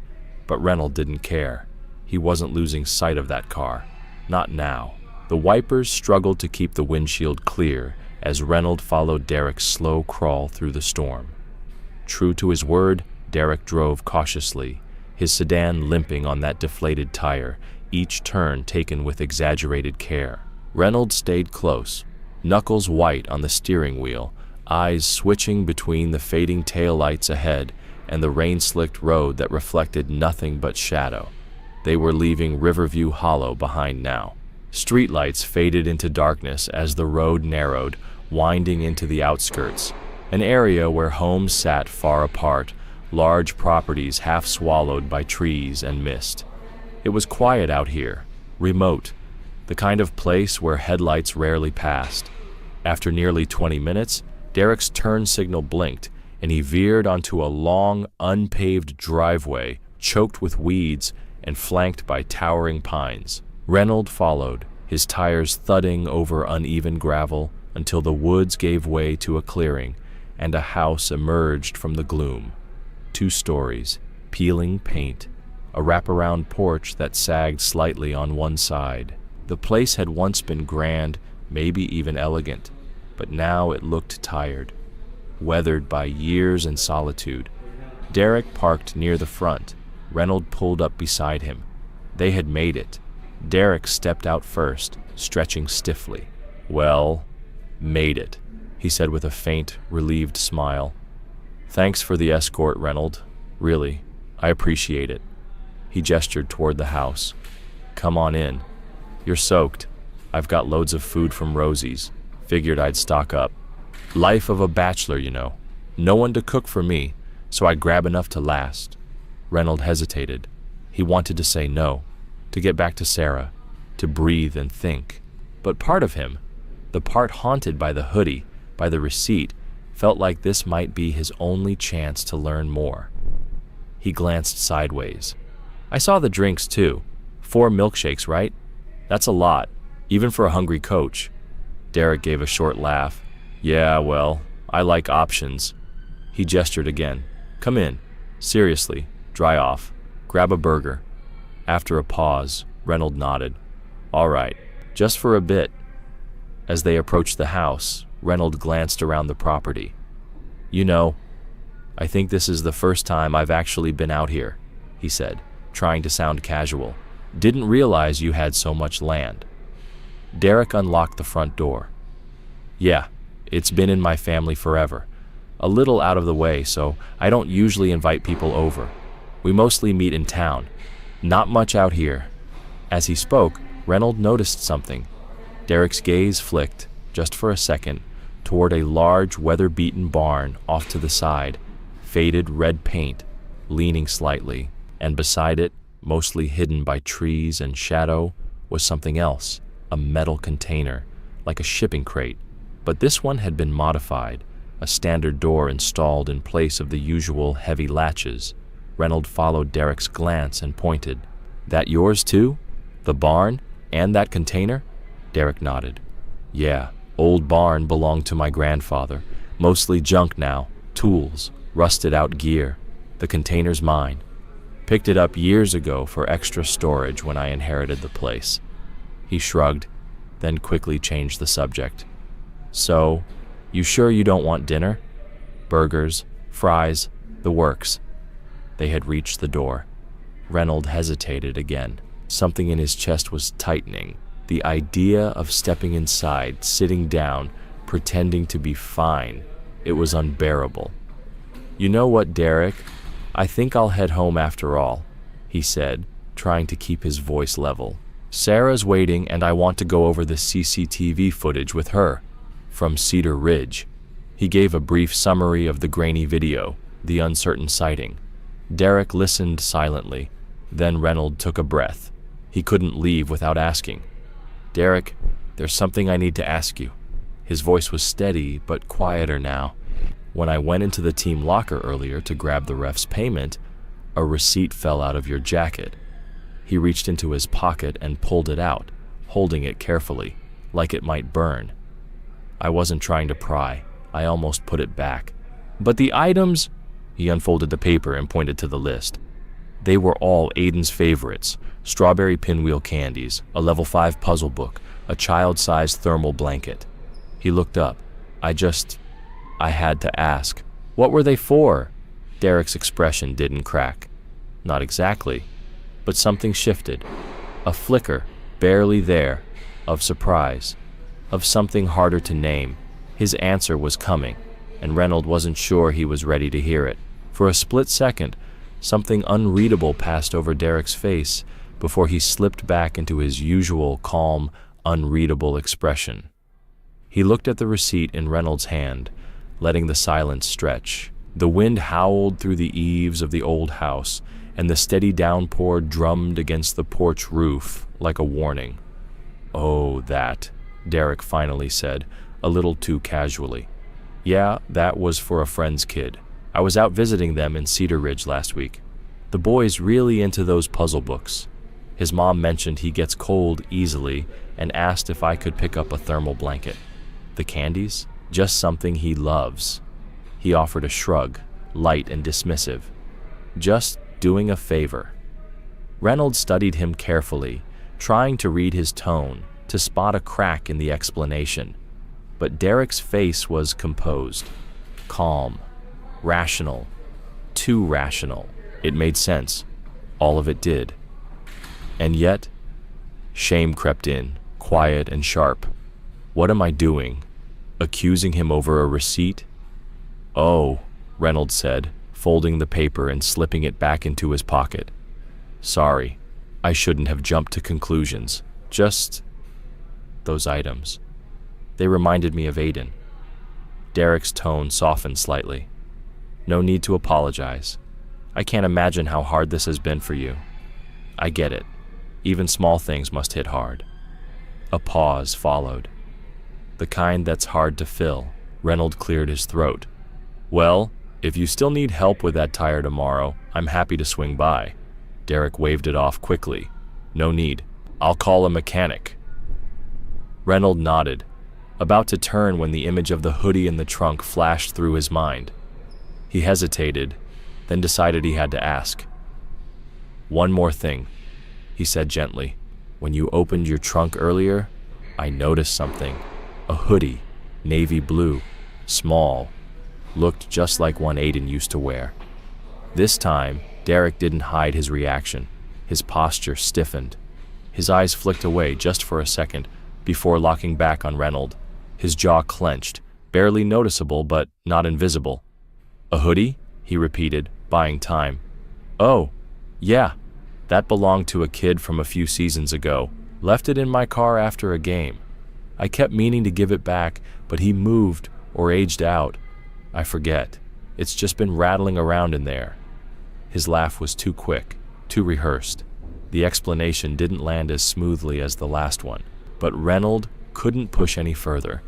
[SPEAKER 1] But Reynolds didn't care. He wasn't losing sight of that car. Not now. The wipers struggled to keep the windshield clear as Reynolds followed Derek's slow crawl through the storm. True to his word, Derek drove cautiously, his sedan limping on that deflated tire, each turn taken with exaggerated care. Reynolds stayed close, knuckles white on the steering wheel, eyes switching between the fading taillights ahead and the rain-slicked road that reflected nothing but shadow. They were leaving Riverview Hollow behind now. Streetlights faded into darkness as the road narrowed, winding into the outskirts, an area where homes sat far apart, large properties half swallowed by trees and mist. It was quiet out here, remote, the kind of place where headlights rarely passed. After nearly 20 minutes, Derek's turn signal blinked, and he veered onto a long, unpaved driveway choked with weeds and flanked by towering pines. Reynolds followed, his tires thudding over uneven gravel until the woods gave way to a clearing and a house emerged from the gloom. 2 stories, peeling paint, a wraparound porch that sagged slightly on one side. The place had once been grand, maybe even elegant, but now it looked tired, weathered by years and solitude. Derek parked near the front. Reynolds pulled up beside him. They had made it. Derek stepped out first, stretching stiffly. "Well, made it," he said with a faint, relieved smile. "Thanks for the escort, Reynolds. Really, I appreciate it." He gestured toward the house. "Come on in. You're soaked. I've got loads of food from Rosie's. Figured I'd stock up. Life of a bachelor, you know. No one to cook for me, so I grab enough to last." Reynolds hesitated. He wanted to say no, to get back to Sarah, to breathe and think. But part of him, the part haunted by the hoodie, by the receipt, felt like this might be his only chance to learn more. He glanced sideways. "I saw the drinks, too. 4 milkshakes, right? That's a lot, even for a hungry coach." Derek gave a short laugh. "Yeah, well, I like options." He gestured again. "Come in. Seriously, dry off. Grab a burger." After a pause, Reynolds nodded. "All right, just for a bit." As they approached the house, Reynolds glanced around the property. "You know, I think this is the first time I've actually been out here," he said, trying to sound casual. "Didn't realize you had so much land." Derek unlocked the front door. "Yeah, it's been in my family forever. A little out of the way, so I don't usually invite people over. We mostly meet in town. Not much out here." As he spoke, Reynolds noticed something. Derek's gaze flicked, just for a second, toward a large, weather-beaten barn off to the side, faded red paint, leaning slightly, and beside it, mostly hidden by trees and shadow, was something else, a metal container, like a shipping crate. But this one had been modified, a standard door installed in place of the usual heavy latches. Reynolds followed Derek's glance and pointed. "That yours too? The barn? And that container?" Derek nodded. "Yeah, old barn belonged to my grandfather. Mostly junk now, tools, rusted out gear. The container's mine. Picked it up years ago for extra storage when I inherited the place." He shrugged, then quickly changed the subject. "So, you sure you don't want dinner? Burgers, fries, the works." They had reached the door. Reynolds hesitated again. Something in his chest was tightening. The idea of stepping inside, sitting down, pretending to be fine, it was unbearable. "You know what, Derek? I think I'll head home after all," he said, trying to keep his voice level. "Sarah's waiting and I want to go over the CCTV footage with her. From Cedar Ridge." He gave a brief summary of the grainy video, the uncertain sighting. Derek listened silently. Then Reynolds took a breath. He couldn't leave without asking. "Derek, there's something I need to ask you." His voice was steady, but quieter now. "When I went into the team locker earlier to grab the ref's payment, a receipt fell out of your jacket." He reached into his pocket and pulled it out, holding it carefully, like it might burn. I wasn't trying to pry. I almost put it back. "But the items—" He unfolded the paper and pointed to the list. They were all Aiden's favorites: strawberry pinwheel candies, a level 5 puzzle book, a child-sized thermal blanket. He looked up. I had to ask. "What were they for?" Derek's expression didn't crack. Not exactly, but something shifted. A flicker, barely there, of surprise, of something harder to name. His answer was coming, and Reynolds wasn't sure he was ready to hear it. For a split second, something unreadable passed over Derek's face before he slipped back into his usual calm, unreadable expression. He looked at the receipt in Reynolds' hand, letting the silence stretch. The wind howled through the eaves of the old house, and the steady downpour drummed against the porch roof like a warning. "Oh, that," Derek finally said, a little too casually. Yeah, that was for a friend's kid. I was out visiting them in Cedar Ridge last week. The boy's really into those puzzle books. His mom mentioned he gets cold easily and asked if I could pick up a thermal blanket. The candies? Just something he loves. He offered a shrug, light and dismissive. Just doing a favor. Reynolds studied him carefully, trying to read his tone, to spot a crack in the explanation. But Derek's face was composed, calm, rational, too rational. It made sense. All of it did. And yet, shame crept in, quiet and sharp. What am I doing? Accusing him over a receipt? Oh, Reynolds said, folding the paper and slipping it back into his pocket. Sorry, I shouldn't have jumped to conclusions. Just those items. They reminded me of Aiden. Derek's tone softened slightly. No need to apologize. I can't imagine how hard this has been for you. I get it. Even small things must hit hard. A pause followed. The kind that's hard to fill. Reynolds cleared his throat. Well, if you still need help with that tire tomorrow, I'm happy to swing by. Derek waved it off quickly. No need. I'll call a mechanic. Reynolds nodded, about to turn when the image of the hoodie in the trunk flashed through his mind. He hesitated, then decided he had to ask. One more thing, he said gently. When you opened your trunk earlier, I noticed something. A hoodie, navy blue, small, looked just like one Aiden used to wear. This time, Derek didn't hide his reaction. His posture stiffened. His eyes flicked away just for a second before locking back on Reynolds. His jaw clenched, barely noticeable but not invisible. A hoodie? He repeated, buying time. Oh, yeah, that belonged to a kid from a few seasons ago. Left it in my car after a game. I kept meaning to give it back, but he moved or aged out. I forget. It's just been rattling around in there. His laugh was too quick, too rehearsed. The explanation didn't land as smoothly as the last one, but Reynolds couldn't push any further.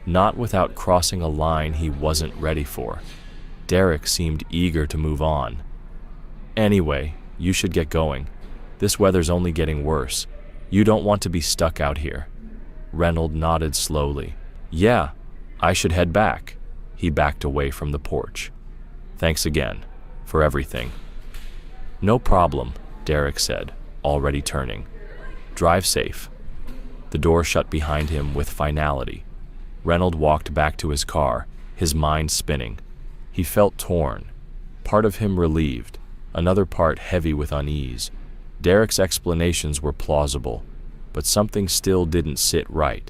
[SPEAKER 1] Not without crossing a line he wasn't ready for. Derek seemed eager to move on. Anyway, you should get going. This weather's only getting worse. You don't want to be stuck out here. Reynolds nodded slowly. Yeah, I should head back. He backed away from the porch. Thanks again, for everything. No problem, Derek said, already turning. Drive safe. The door shut behind him with finality. Reynolds walked back to his car, his mind spinning. He felt torn, part of him relieved, another part heavy with unease. Derek's explanations were plausible, but something still didn't sit right.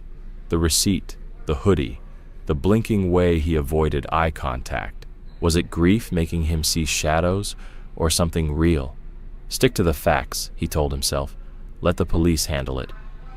[SPEAKER 1] The receipt, the hoodie, the blinking way he avoided eye contact. Was it grief making him see shadows, or something real? Stick to the facts, he told himself. Let the police handle it.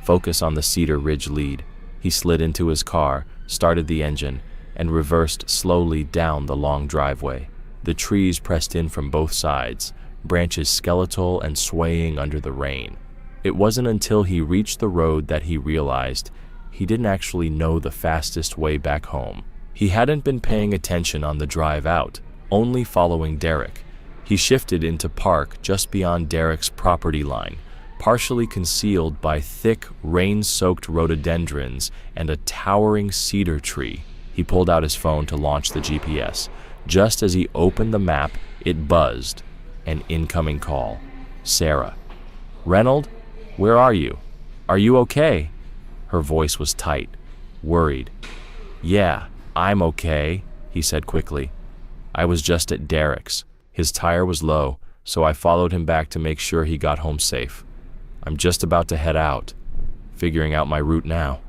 [SPEAKER 1] Focus on the Cedar Ridge lead. He slid into his car, started the engine, and reversed slowly down the long driveway. The trees pressed in from both sides, branches skeletal and swaying under the rain. It wasn't until he reached the road that he realized he didn't actually know the fastest way back home. He hadn't been paying attention on the drive out, only following Derek. He shifted into park just beyond Derek's property line, partially concealed by thick, rain-soaked rhododendrons and a towering cedar tree. He pulled out his phone to launch the GPS. Just as he opened the map, it buzzed. An incoming call. Sarah. Reynolds, where are you? Are you okay? Her voice was tight, worried. Yeah, I'm okay, he said quickly. I was just at Derek's. His tire was low, so I followed him back to make sure he got home safe. I'm just about to head out, figuring out my route now.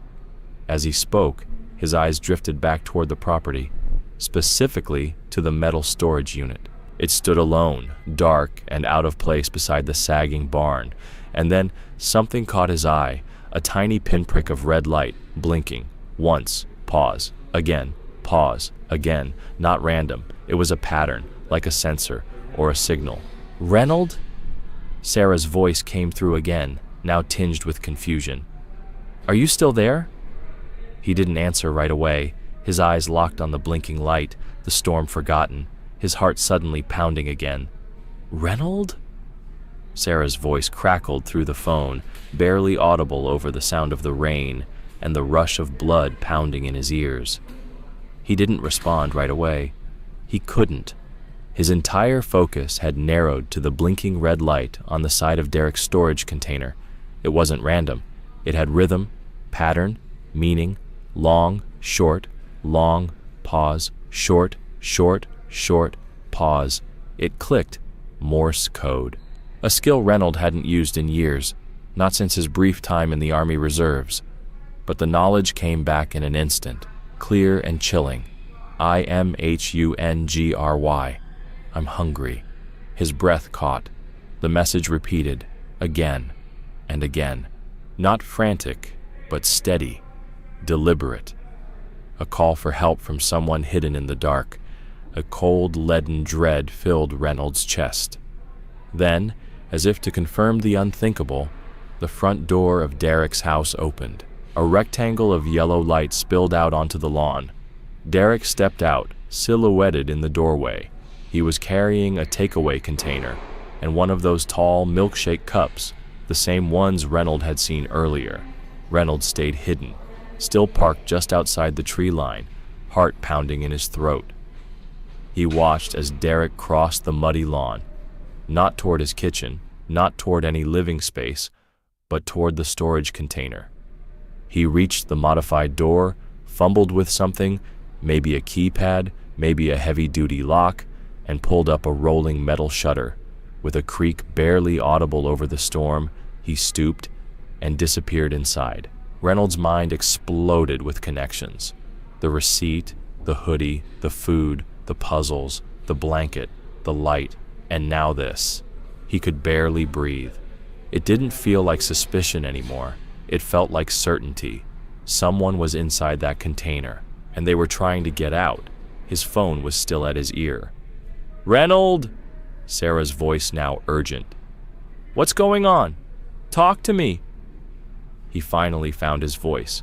[SPEAKER 1] As he spoke, his eyes drifted back toward the property, specifically to the metal storage unit. It stood alone, dark and out of place beside the sagging barn, and then something caught his eye, a tiny pinprick of red light, blinking. Once, pause, again, pause, again, not random. It was a pattern, like a sensor or a signal. Reynolds? Sarah's voice came through again, now tinged with confusion. Are you still there? He didn't answer right away, his eyes locked on the blinking light, the storm forgotten, his heart suddenly pounding again. "Reynold?" Sarah's voice crackled through the phone, barely audible over the sound of the rain and the rush of blood pounding in his ears. He didn't respond right away. He couldn't. His entire focus had narrowed to the blinking red light on the side of Derek's storage container. It wasn't random. It had rhythm, pattern, meaning, long, short, long, pause, short, short, short, pause. It clicked. Morse code. A skill Reynold hadn't used in years, not since his brief time in the Army Reserves. But the knowledge came back in an instant, clear and chilling. I-M-H-U-N-G-R-Y. I'm hungry. His breath caught. The message repeated, again and again. Not frantic, but steady, deliberate. A call for help from someone hidden in the dark. A cold, leaden dread filled Reynolds' chest. Then, as if to confirm the unthinkable, the front door of Derek's house opened. A rectangle of yellow light spilled out onto the lawn. Derek stepped out, silhouetted in the doorway. He was carrying a takeaway container and one of those tall milkshake cups, the same ones Reynold had seen earlier. Reynold stayed hidden, still parked just outside the tree line, heart pounding in his throat. He watched as Derek crossed the muddy lawn, not toward his kitchen, not toward any living space, but toward the storage container. He reached the modified door, fumbled with something, maybe a keypad, maybe a heavy-duty lock, and pulled up a rolling metal shutter. With a creak barely audible over the storm, he stooped and disappeared inside. Reynolds' mind exploded with connections. The receipt, the hoodie, the food, the puzzles, the blanket, the light, and now this. He could barely breathe. It didn't feel like suspicion anymore. It felt like certainty. Someone was inside that container, and they were trying to get out. His phone was still at his ear. "Reynold!" Sarah's voice now urgent. "What's going on? Talk to me." He finally found his voice.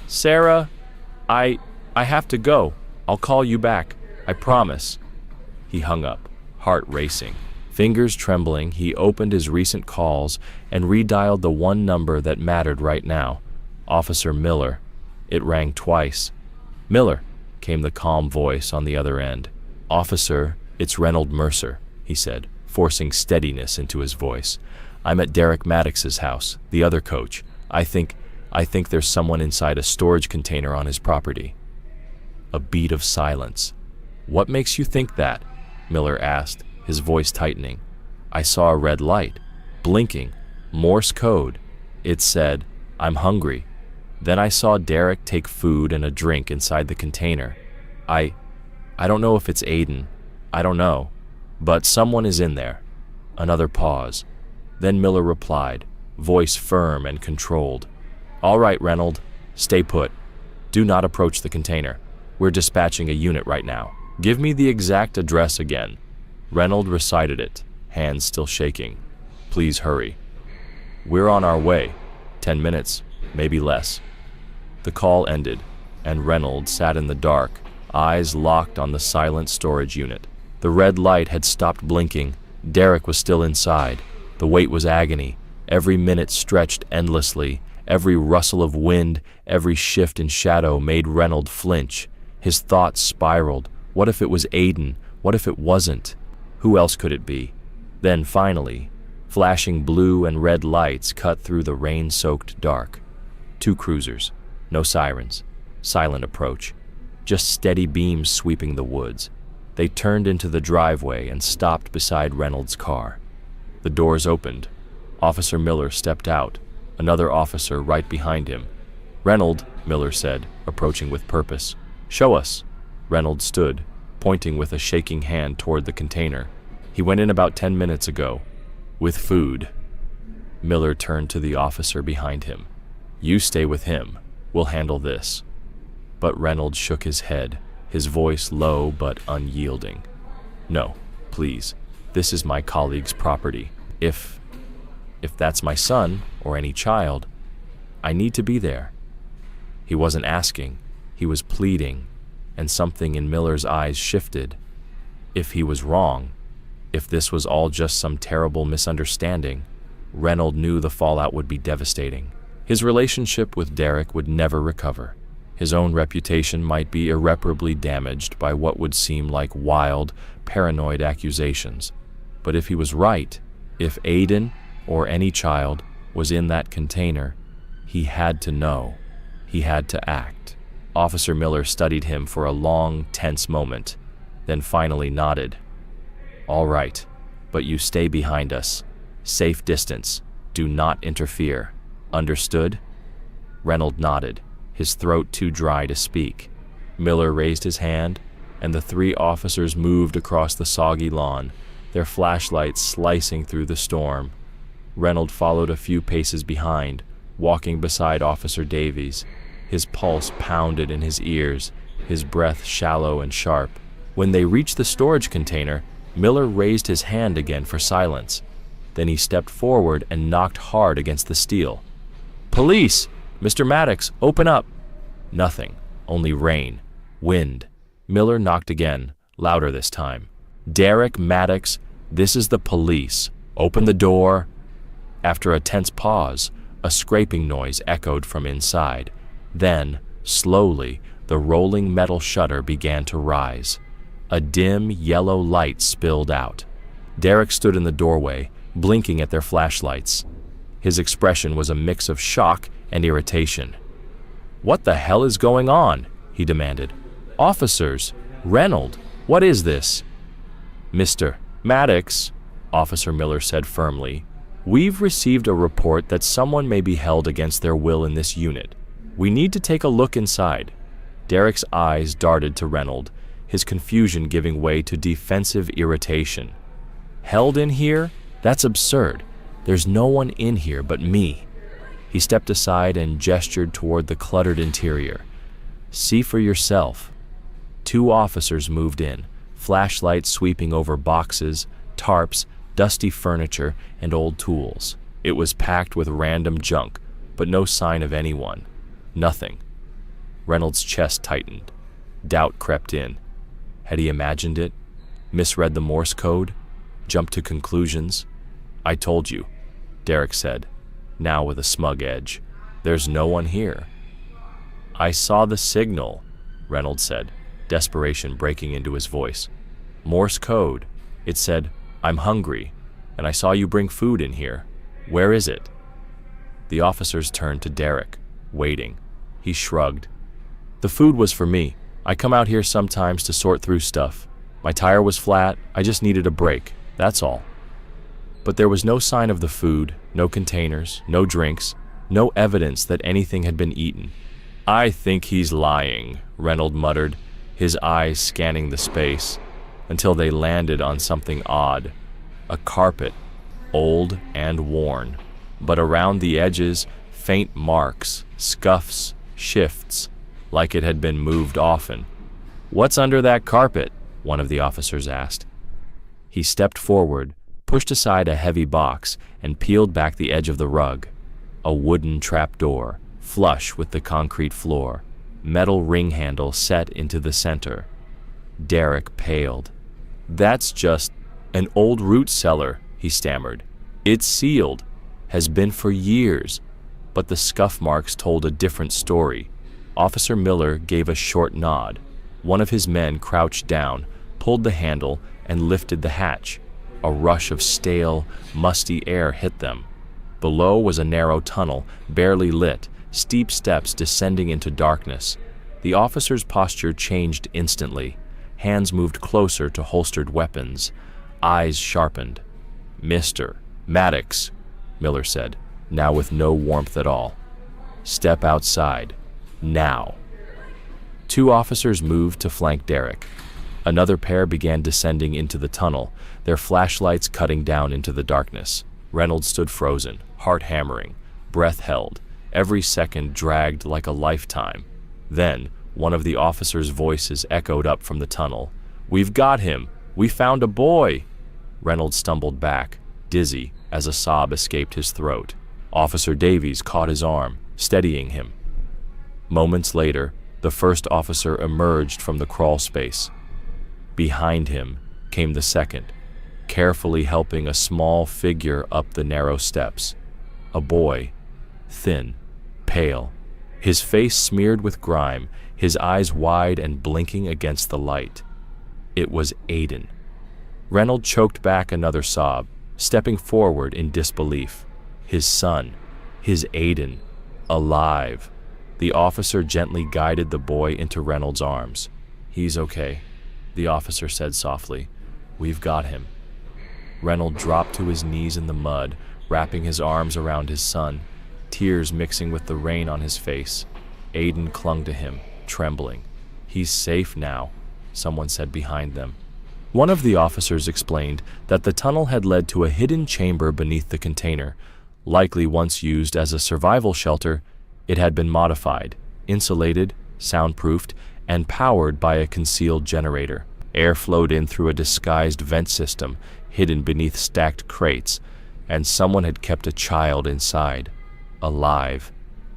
[SPEAKER 1] "Sarah, I have to go. I'll call you back. I promise." He hung up, heart racing. Fingers trembling, he opened his recent calls and redialed the one number that mattered right now, Officer Miller. It rang twice. "Miller," came the calm voice on the other end. "Officer, it's Reynold Mercer," he said, forcing steadiness into his voice. "I'm at Derek Maddox's house, the other coach. I think there's someone inside a storage container on his property." A beat of silence. "What makes you think that?" Miller asked, his voice tightening. "I saw a red light, blinking, Morse code. It said, 'I'm hungry.' Then I saw Derek take food and a drink inside the container. I don't know if it's Aiden. I don't know. But someone is in there." Another pause. Then Miller replied, voice firm and controlled. "All right, Reynold. Stay put. Do not approach the container. We're dispatching a unit right now. Give me the exact address again." Reynold recited it, hands still shaking. "Please hurry." "We're on our way. 10 minutes, maybe less." The call ended, and Reynold sat in the dark, eyes locked on the silent storage unit. The red light had stopped blinking. Derek was still inside. The wait was agony. Every minute stretched endlessly. Every rustle of wind, every shift in shadow made Reynold flinch. His thoughts spiraled. What if it was Aiden? What if it wasn't? Who else could it be? Then finally, flashing blue and red lights cut through the rain-soaked dark. 2 cruisers, no sirens, silent approach, just steady beams sweeping the woods. They turned into the driveway and stopped beside Reynolds' car. The doors opened. Officer Miller stepped out, another officer right behind him. "Reynold," Miller said, approaching with purpose. "Show us." Reynolds stood, pointing with a shaking hand toward the container. "He went in about 10 minutes ago, with food." Miller turned to the officer behind him. "You stay with him. We'll handle this." But Reynolds shook his head, his voice low but unyielding. "No, please. This is my colleague's property. If that's my son or any child, I need to be there." He wasn't asking, he was pleading, and something in Miller's eyes shifted. If he was wrong, if this was all just some terrible misunderstanding, Reynolds knew the fallout would be devastating. His relationship with Derek would never recover. His own reputation might be irreparably damaged by what would seem like wild, paranoid accusations. But if he was right, if Aiden, or any child, was in that container, he had to know. He had to act. Officer Miller studied him for a long, tense moment, then finally nodded. "All right, but you stay behind us. Safe distance. Do not interfere. Understood?" Reynolds nodded, his throat too dry to speak. Miller raised his hand, and the three officers moved across the soggy lawn, their flashlights slicing through the storm. Reynolds followed a few paces behind, walking beside Officer Davies. His pulse pounded in his ears, his breath shallow and sharp. When they reached the storage container, Miller raised his hand again for silence. Then he stepped forward and knocked hard against the steel. "Police! Mr. Maddox, open up!" Nothing, only rain, wind. Miller knocked again, louder this time. "Derek Maddox, this is the police. Open the door." After a tense pause, a scraping noise echoed from inside. Then, slowly, the rolling metal shutter began to rise. A dim, yellow light spilled out. Derek stood in the doorway, blinking at their flashlights. His expression was a mix of shock and irritation. "What the hell is going on?" he demanded. "Officers! Reynolds! What is this?" "Mr. Maddox," Officer Miller said firmly, "we've received a report that someone may be held against their will in this unit. We need to take a look inside." Derek's eyes darted to Reynolds, his confusion giving way to defensive irritation. "Held in here? That's absurd. There's no one in here but me." He stepped aside and gestured toward the cluttered interior. "See for yourself." Two officers moved in, flashlights sweeping over boxes, tarps, dusty furniture, and old tools. It was packed with random junk, but no sign of anyone. Nothing. Reynolds' chest tightened. Doubt crept in. Had he imagined it? Misread the Morse code? Jumped to conclusions? "I told you," Derek said, now with a smug edge. "There's no one here." "I saw the signal," Reynolds said, desperation breaking into his voice. "Morse code. It said, 'I'm hungry, and I saw you bring food in here. Where is it?'" The officers turned to Derek, waiting. He shrugged. "The food was for me. I come out here sometimes to sort through stuff. My tire was flat. I just needed a break. That's all." But there was no sign of the food, no containers, no drinks, no evidence that anything had been eaten. "I think he's lying," Reynolds muttered, his eyes scanning the space, until they landed on something odd. A carpet, old and worn, but around the edges, faint marks, scuffs, shifts, like it had been moved often. "What's under that carpet?" one of the officers asked. He stepped forward, pushed aside a heavy box, and peeled back the edge of the rug. A wooden trapdoor, flush with the concrete floor, metal ring handle set into the center. Derek paled. "That's just an old root cellar," he stammered. "It's sealed, has been for years." But the scuff marks told a different story. Officer Miller gave a short nod. One of his men crouched down, pulled the handle, and lifted the hatch. A rush of stale, musty air hit them. Below was a narrow tunnel, barely lit, steep steps descending into darkness. The officer's posture changed instantly. Hands moved closer to holstered weapons. Eyes sharpened. "Mr. Maddox," Miller said, now with no warmth at all. "Step outside. Now." Two officers moved to flank Derek. Another pair began descending into the tunnel, their flashlights cutting down into the darkness. Reynolds stood frozen, heart hammering, breath held. Every second dragged like a lifetime. Then, one of the officers' voices echoed up from the tunnel. "We've got him! We found a boy!" Reynolds stumbled back, dizzy, as a sob escaped his throat. Officer Davies caught his arm, steadying him. Moments later, the first officer emerged from the crawl space. Behind him came the second, carefully helping a small figure up the narrow steps. A boy, thin, pale, his face smeared with grime, his eyes wide and blinking against the light. It was Aiden. Reynolds choked back another sob, stepping forward in disbelief. His son, his Aiden, alive. The officer gently guided the boy into Reynolds' arms. "He's okay," the officer said softly. "We've got him." Reynolds dropped to his knees in the mud, wrapping his arms around his son, tears mixing with the rain on his face. Aiden clung to him, trembling. "He's safe now," someone said behind them. One of the officers explained that the tunnel had led to a hidden chamber beneath the container. Likely once used as a survival shelter, it had been modified, insulated, soundproofed, and powered by a concealed generator. Air flowed in through a disguised vent system hidden beneath stacked crates, and someone had kept a child inside, alive,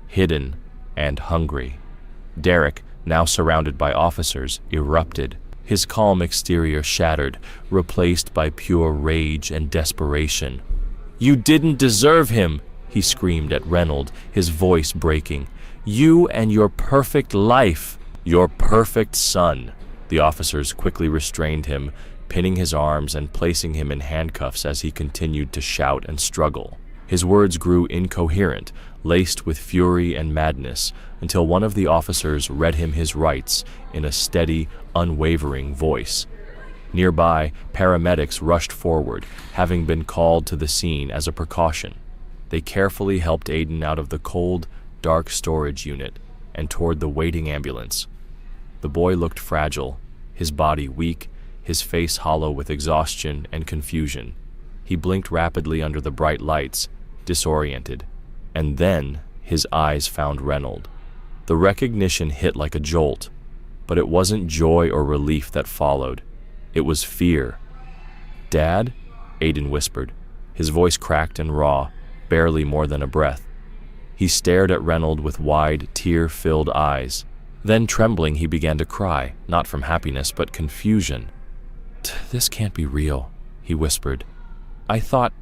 [SPEAKER 1] hidden, and hungry. Derek, now surrounded by officers, erupted, his calm exterior shattered, replaced by pure rage and desperation. "You didn't deserve him," he screamed at Reynolds, his voice breaking. "You and your perfect life, your perfect son." The officers quickly restrained him, pinning his arms and placing him in handcuffs as he continued to shout and struggle. His words grew incoherent, laced with fury and madness, until one of the officers read him his rights in a steady, unwavering voice. Nearby, paramedics rushed forward, having been called to the scene as a precaution. They carefully helped Aiden out of the cold, dark storage unit and toward the waiting ambulance. The boy looked fragile, his body weak, his face hollow with exhaustion and confusion. He blinked rapidly under the bright lights, disoriented, and then his eyes found Reynolds. The recognition hit like a jolt, but it wasn't joy or relief that followed. It was fear. "Dad?" Aiden whispered, his voice cracked and raw, barely more than a breath. He stared at Reynolds with wide, tear-filled eyes. Then, trembling, he began to cry, not from happiness, but confusion. "This can't be real," he whispered. I thought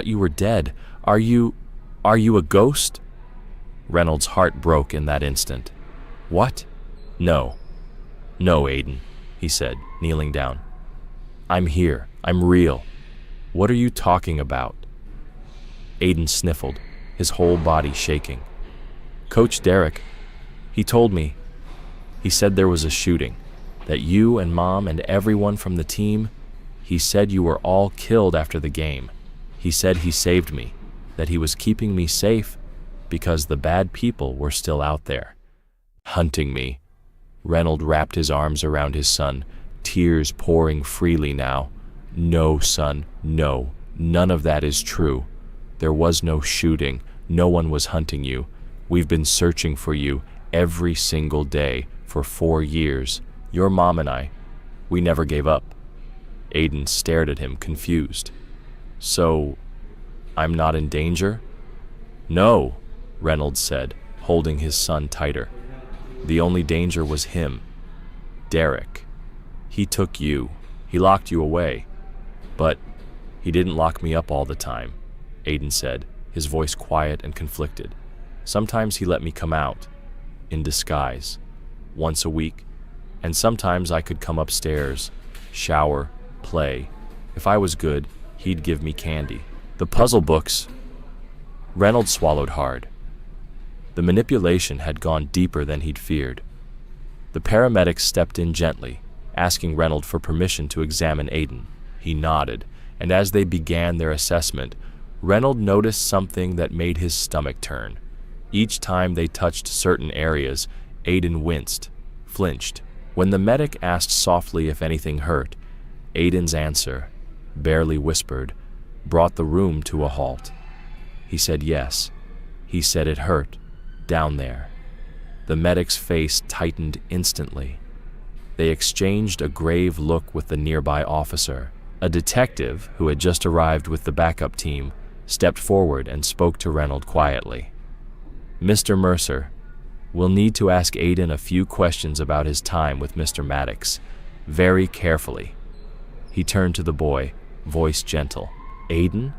[SPEAKER 1] you were dead. Are you a ghost?" Reynolds' heart broke in that instant. "What?" No, Aiden," he said, kneeling down. "I'm here. I'm real. What are you talking about?" Aiden sniffled, his whole body shaking. "Coach Derek, he told me. He said there was a shooting, that you and Mom and everyone from the team, he said you were all killed after the game. He said he saved me, that he was keeping me safe because the bad people were still out there, hunting me." Reynolds wrapped his arms around his son, tears pouring freely now. "No, son, no. None of that is true. There was no shooting. No one was hunting you. We've been searching for you every single day for 4 years. Your mom and I, we never gave up." Aiden stared at him, confused. "So, I'm not in danger?" "No," Reynolds said, holding his son tighter. "The only danger was him, Derek. He took you. He locked you away. But he didn't lock me up all the time," Aiden said, his voice quiet and conflicted. "Sometimes he let me come out, in disguise, once a week, and sometimes I could come upstairs, shower, play. If I was good, he'd give me candy. The puzzle books..." Reynolds swallowed hard. The manipulation had gone deeper than he'd feared. The paramedics stepped in gently, asking Reynolds for permission to examine Aiden. He nodded, and as they began their assessment, Reynolds noticed something that made his stomach turn. Each time they touched certain areas, Aiden winced, flinched. When the medic asked softly if anything hurt, Aiden's answer, barely whispered, brought the room to a halt. He said yes. He said it hurt, down there. The medic's face tightened instantly. They exchanged a grave look with the nearby officer. A detective, who had just arrived with the backup team, stepped forward and spoke to Reynolds quietly. "Mr. Mercer, We'll need to ask Aiden a few questions about his time with Mr. Maddox, very carefully." He turned to the boy, voice gentle. "Aiden,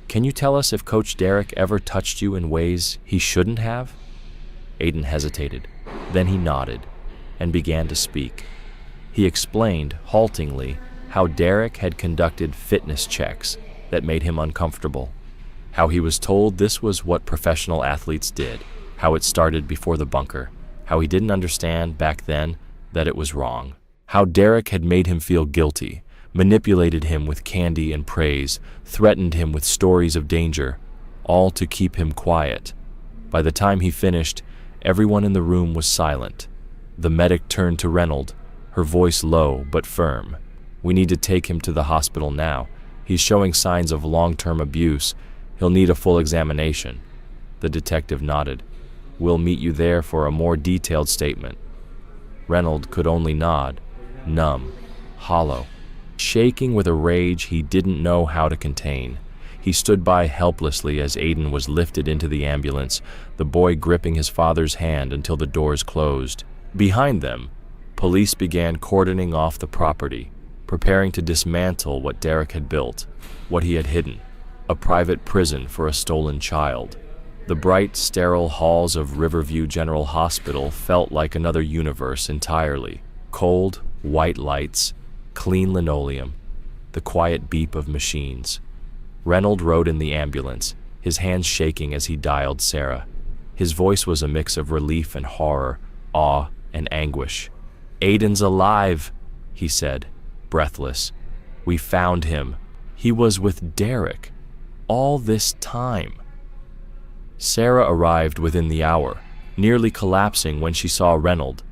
[SPEAKER 1] can you tell us if Coach Derek ever touched you in ways he shouldn't have?" Aiden hesitated. Then he nodded and began to speak. He explained, haltingly, how Derek had conducted fitness checks that made him uncomfortable, how he was told this was what professional athletes did, how it started before the bunker, how he didn't understand back then that it was wrong, how Derek had made him feel guilty, manipulated him with candy and praise, threatened him with stories of danger, all to keep him quiet. By the time he finished, everyone in the room was silent. The medic turned to Reynolds, her voice low but firm. "We need to take him to the hospital now. He's showing signs of long-term abuse. He'll need a full examination." The detective nodded. "We'll meet you there for a more detailed statement." Reynolds could only nod, numb, hollow, shaking with a rage he didn't know how to contain. He stood by helplessly as Aiden was lifted into the ambulance, the boy gripping his father's hand until the doors closed. Behind them, police began cordoning off the property, preparing to dismantle what Derek had built, what he had hidden, a private prison for a stolen child. The bright, sterile halls of Riverview General Hospital felt like another universe entirely. Cold, white lights, clean linoleum, the quiet beep of machines. Reynolds rode in the ambulance, his hands shaking as he dialed Sarah. His voice was a mix of relief and horror, awe and anguish. "Aiden's alive," he said, breathless. "We found him. He was with Derek all this time." Sarah arrived within the hour, nearly collapsing when she saw Reynolds.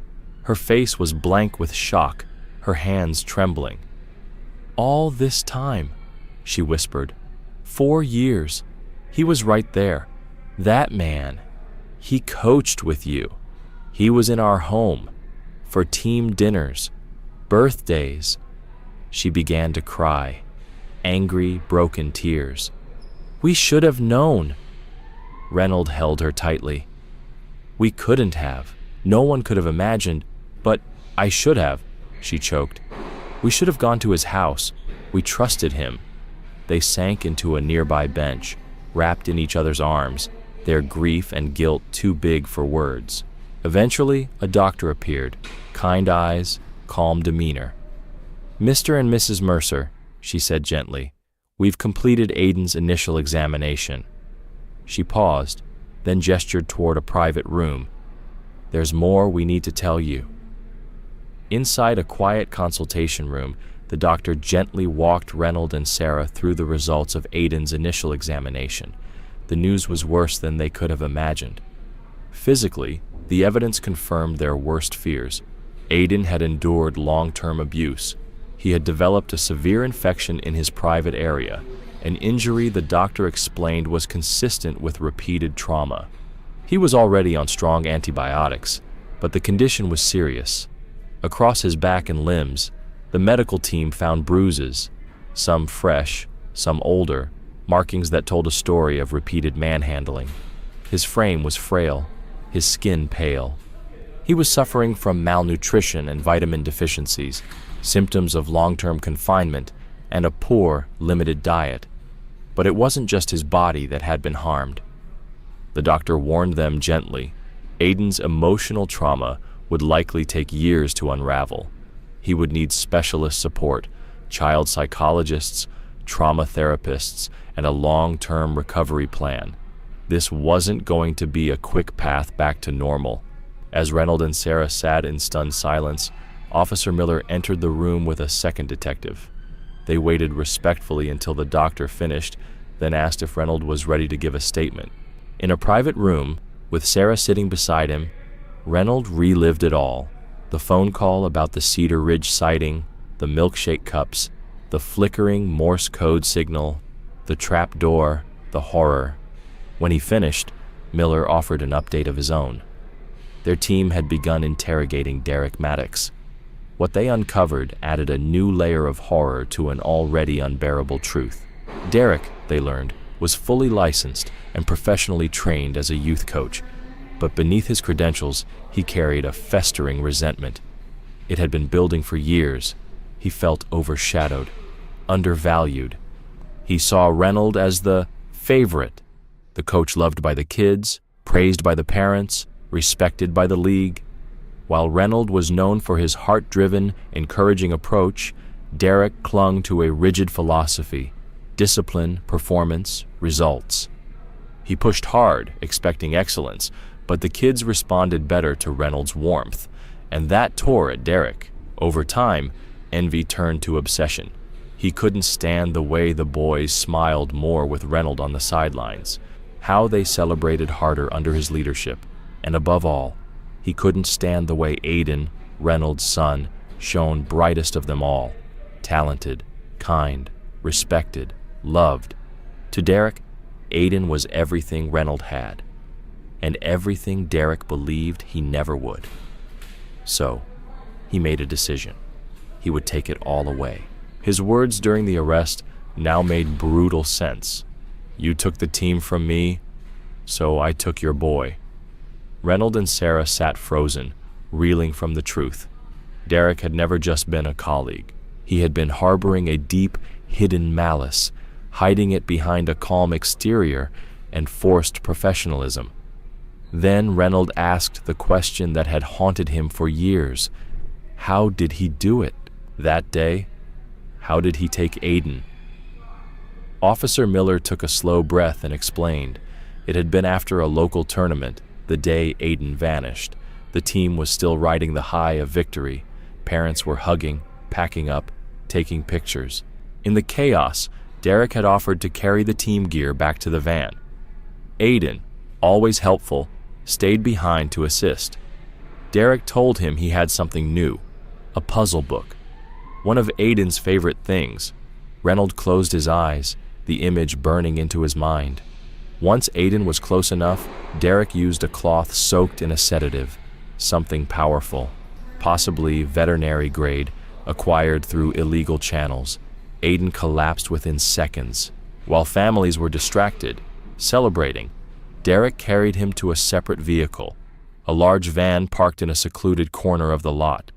[SPEAKER 1] Her face was blank with shock, her hands trembling. "All this time," she whispered. 4 years. He was right there. That man. He coached with you. He was in our home. For team dinners. Birthdays." She began to cry. Angry, broken tears. "We should have known." Reynolds held her tightly. "We couldn't have. No one could have imagined. But I should have," she choked. "We should have gone to his house. We trusted him." They sank into a nearby bench, wrapped in each other's arms, their grief and guilt too big for words. Eventually, a doctor appeared, kind eyes, calm demeanor. "Mr. and Mrs. Mercer," she said gently, "we've completed Aiden's initial examination." She paused, then gestured toward a private room. "There's more we need to tell you." Inside a quiet consultation room, the doctor gently walked Reynolds and Sarah through the results of Aiden's initial examination. The news was worse than they could have imagined. Physically, the evidence confirmed their worst fears. Aiden had endured long-term abuse. He had developed a severe infection in his private area, an injury the doctor explained was consistent with repeated trauma. He was already on strong antibiotics, but the condition was serious. Across his back and limbs, the medical team found bruises, some fresh, some older, markings that told a story of repeated manhandling. His frame was frail, his skin pale. He was suffering from malnutrition and vitamin deficiencies, symptoms of long-term confinement, and a poor, limited diet. But it wasn't just his body that had been harmed. The doctor warned them gently. Aiden's emotional trauma would likely take years to unravel. He would need specialist support, child psychologists, trauma therapists, and a long-term recovery plan. This wasn't going to be a quick path back to normal. As Reynolds and Sarah sat in stunned silence, Officer Miller entered the room with a second detective. They waited respectfully until the doctor finished, then asked if Reynolds was ready to give a statement. In a private room, with Sarah sitting beside him, Reynolds relived it all. The phone call about the Cedar Ridge sighting, the milkshake cups, the flickering Morse code signal, the trap door, the horror. When he finished, Miller offered an update of his own. Their team had begun interrogating Derek Maddox. What they uncovered added a new layer of horror to an already unbearable truth. Derek, they learned, was fully licensed and professionally trained as a youth coach. But beneath his credentials, he carried a festering resentment. It had been building for years. He felt overshadowed, undervalued. He saw Reynold as the favorite, the coach loved by the kids, praised by the parents, respected by the league. While Reynold was known for his heart-driven, encouraging approach, Derek clung to a rigid philosophy: discipline, performance, results. He pushed hard, expecting excellence, but the kids responded better to Reynold's warmth, and that tore at Derek. Over time, envy turned to obsession. He couldn't stand the way the boys smiled more with Reynold on the sidelines, how they celebrated harder under his leadership, and above all, he couldn't stand the way Aiden, Reynolds' son, shone brightest of them all, talented, kind, respected, loved. To Derek, Aiden was everything Reynolds had, and everything Derek believed he never would. So, he made a decision. He would take it all away. His words during the arrest now made brutal sense. "You took the team from me, so I took your boy." Reynolds and Sarah sat frozen, reeling from the truth. Derek had never just been a colleague. He had been harboring a deep, hidden malice, hiding it behind a calm exterior and forced professionalism. Then Reynolds asked the question that had haunted him for years. How did he do it? That day, how did he take Aiden? Officer Miller took a slow breath and explained. It had been after a local tournament, the day Aiden vanished. The team was still riding the high of victory. Parents were hugging, packing up, taking pictures. In the chaos, Derek had offered to carry the team gear back to the van. Aiden, always helpful, stayed behind to assist. Derek told him he had something new, a puzzle book, one of Aiden's favorite things. Reynolds closed his eyes, the image burning into his mind. Once Aiden was close enough, Derek used a cloth soaked in a sedative, something powerful, possibly veterinary grade, acquired through illegal channels. Aiden collapsed within seconds. While families were distracted, celebrating, Derek carried him to a separate vehicle, a large van parked in a secluded corner of the lot.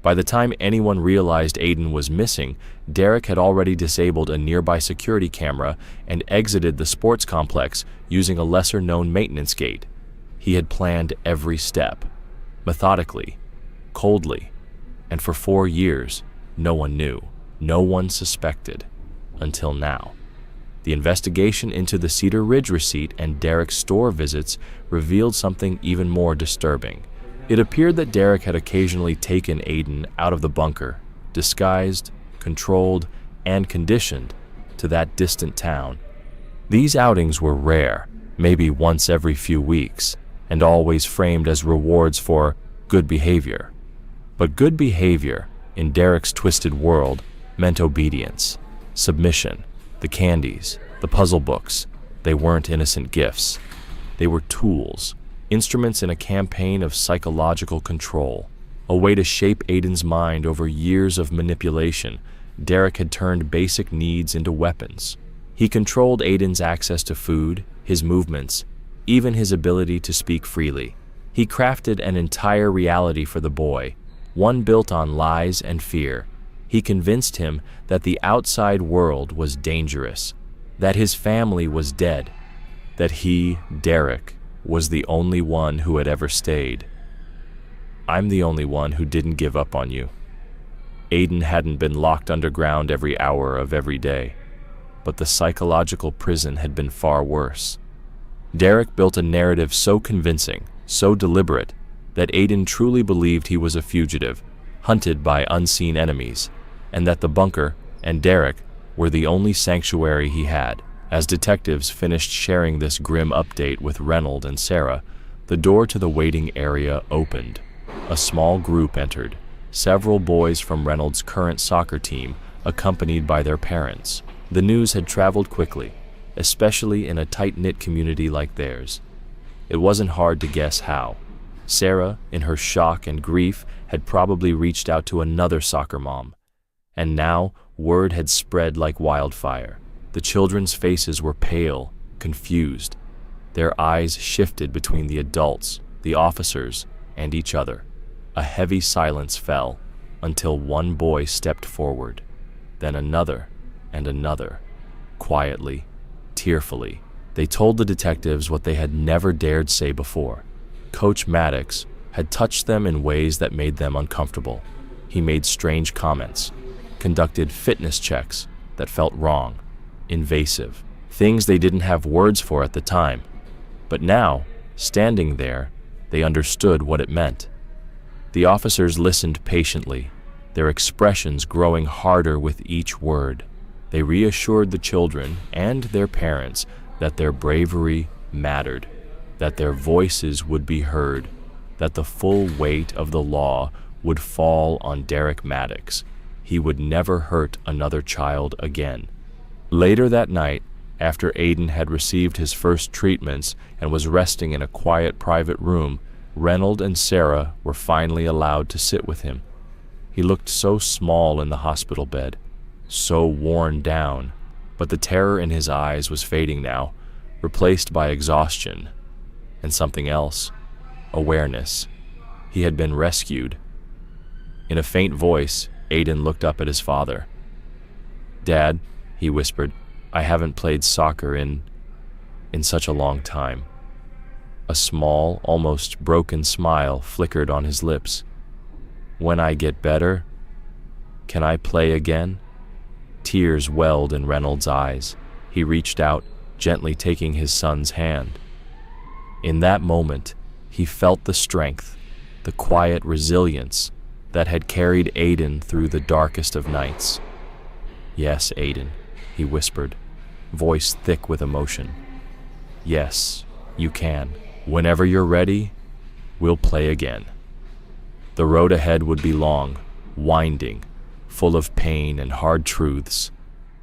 [SPEAKER 1] By the time anyone realized Aiden was missing, Derek had already disabled a nearby security camera and exited the sports complex using a lesser-known maintenance gate. He had planned every step, methodically, coldly, and for 4 years, no one knew, no one suspected, until now. The investigation into the Cedar Ridge receipt and Derek's store visits revealed something even more disturbing. It appeared that Derek had occasionally taken Aiden out of the bunker, disguised, controlled, and conditioned to that distant town. These outings were rare, maybe once every few weeks, and always framed as rewards for good behavior. But good behavior, in Derek's twisted world, meant obedience, submission. The candies, the puzzle books, they weren't innocent gifts. They were tools, instruments in a campaign of psychological control, a way to shape Aiden's mind over years of manipulation. Derek had turned basic needs into weapons. He controlled Aiden's access to food, his movements, even his ability to speak freely. He crafted an entire reality for the boy, one built on lies and fear. He convinced him that the outside world was dangerous, that his family was dead, that he, Derek, was the only one who had ever stayed. "I'm the only one who didn't give up on you." Aiden hadn't been locked underground every hour of every day, but the psychological prison had been far worse. Derek built a narrative so convincing, so deliberate, that Aiden truly believed he was a fugitive, hunted by unseen enemies, and that the bunker and Derek were the only sanctuary he had. As detectives finished sharing this grim update with Reynolds and Sarah, the door to the waiting area opened. A small group entered, several boys from Reynolds' current soccer team, accompanied by their parents. The news had traveled quickly, especially in a tight-knit community like theirs. It wasn't hard to guess how. Sarah, in her shock and grief, had probably reached out to another soccer mom. And now, word had spread like wildfire. The children's faces were pale, confused. Their eyes shifted between the adults, the officers, and each other. A heavy silence fell until one boy stepped forward, then another and another. Quietly, tearfully, they told the detectives what they had never dared say before. Coach Maddox had touched them in ways that made them uncomfortable. He made strange comments, conducted fitness checks that felt wrong, invasive, things they didn't have words for at the time. But now, standing there, they understood what it meant. The officers listened patiently, their expressions growing harder with each word. They reassured the children and their parents that their bravery mattered, that their voices would be heard, that the full weight of the law would fall on Derek Maddox. He would never hurt another child again. Later that night, after Aiden had received his first treatments and was resting in a quiet private room, Reynold and Sarah were finally allowed to sit with him. He looked so small in the hospital bed, so worn down, but the terror in his eyes was fading now, replaced by exhaustion and something else, awareness. He had been rescued. In a faint voice, Aiden looked up at his father. "Dad," he whispered, "I haven't played soccer in such a long time." A small, almost broken smile flickered on his lips. "When I get better, can I play again?" Tears welled in Reynolds' eyes. He reached out, gently taking his son's hand. In that moment, he felt the strength, the quiet resilience that had carried Aiden through the darkest of nights. "Yes, Aiden," he whispered, voice thick with emotion. "Yes, you can. Whenever you're ready, we'll play again." The road ahead would be long, winding, full of pain and hard truths.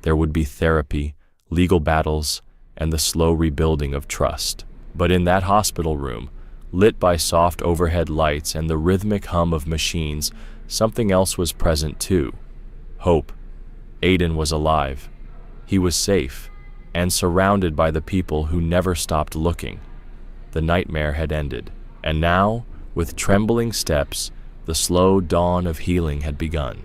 [SPEAKER 1] There would be therapy, legal battles, and the slow rebuilding of trust. But in that hospital room, lit by soft overhead lights and the rhythmic hum of machines, something else was present too. Hope. Aiden was alive. He was safe, and surrounded by the people who never stopped looking. The nightmare had ended, and now, with trembling steps, the slow dawn of healing had begun.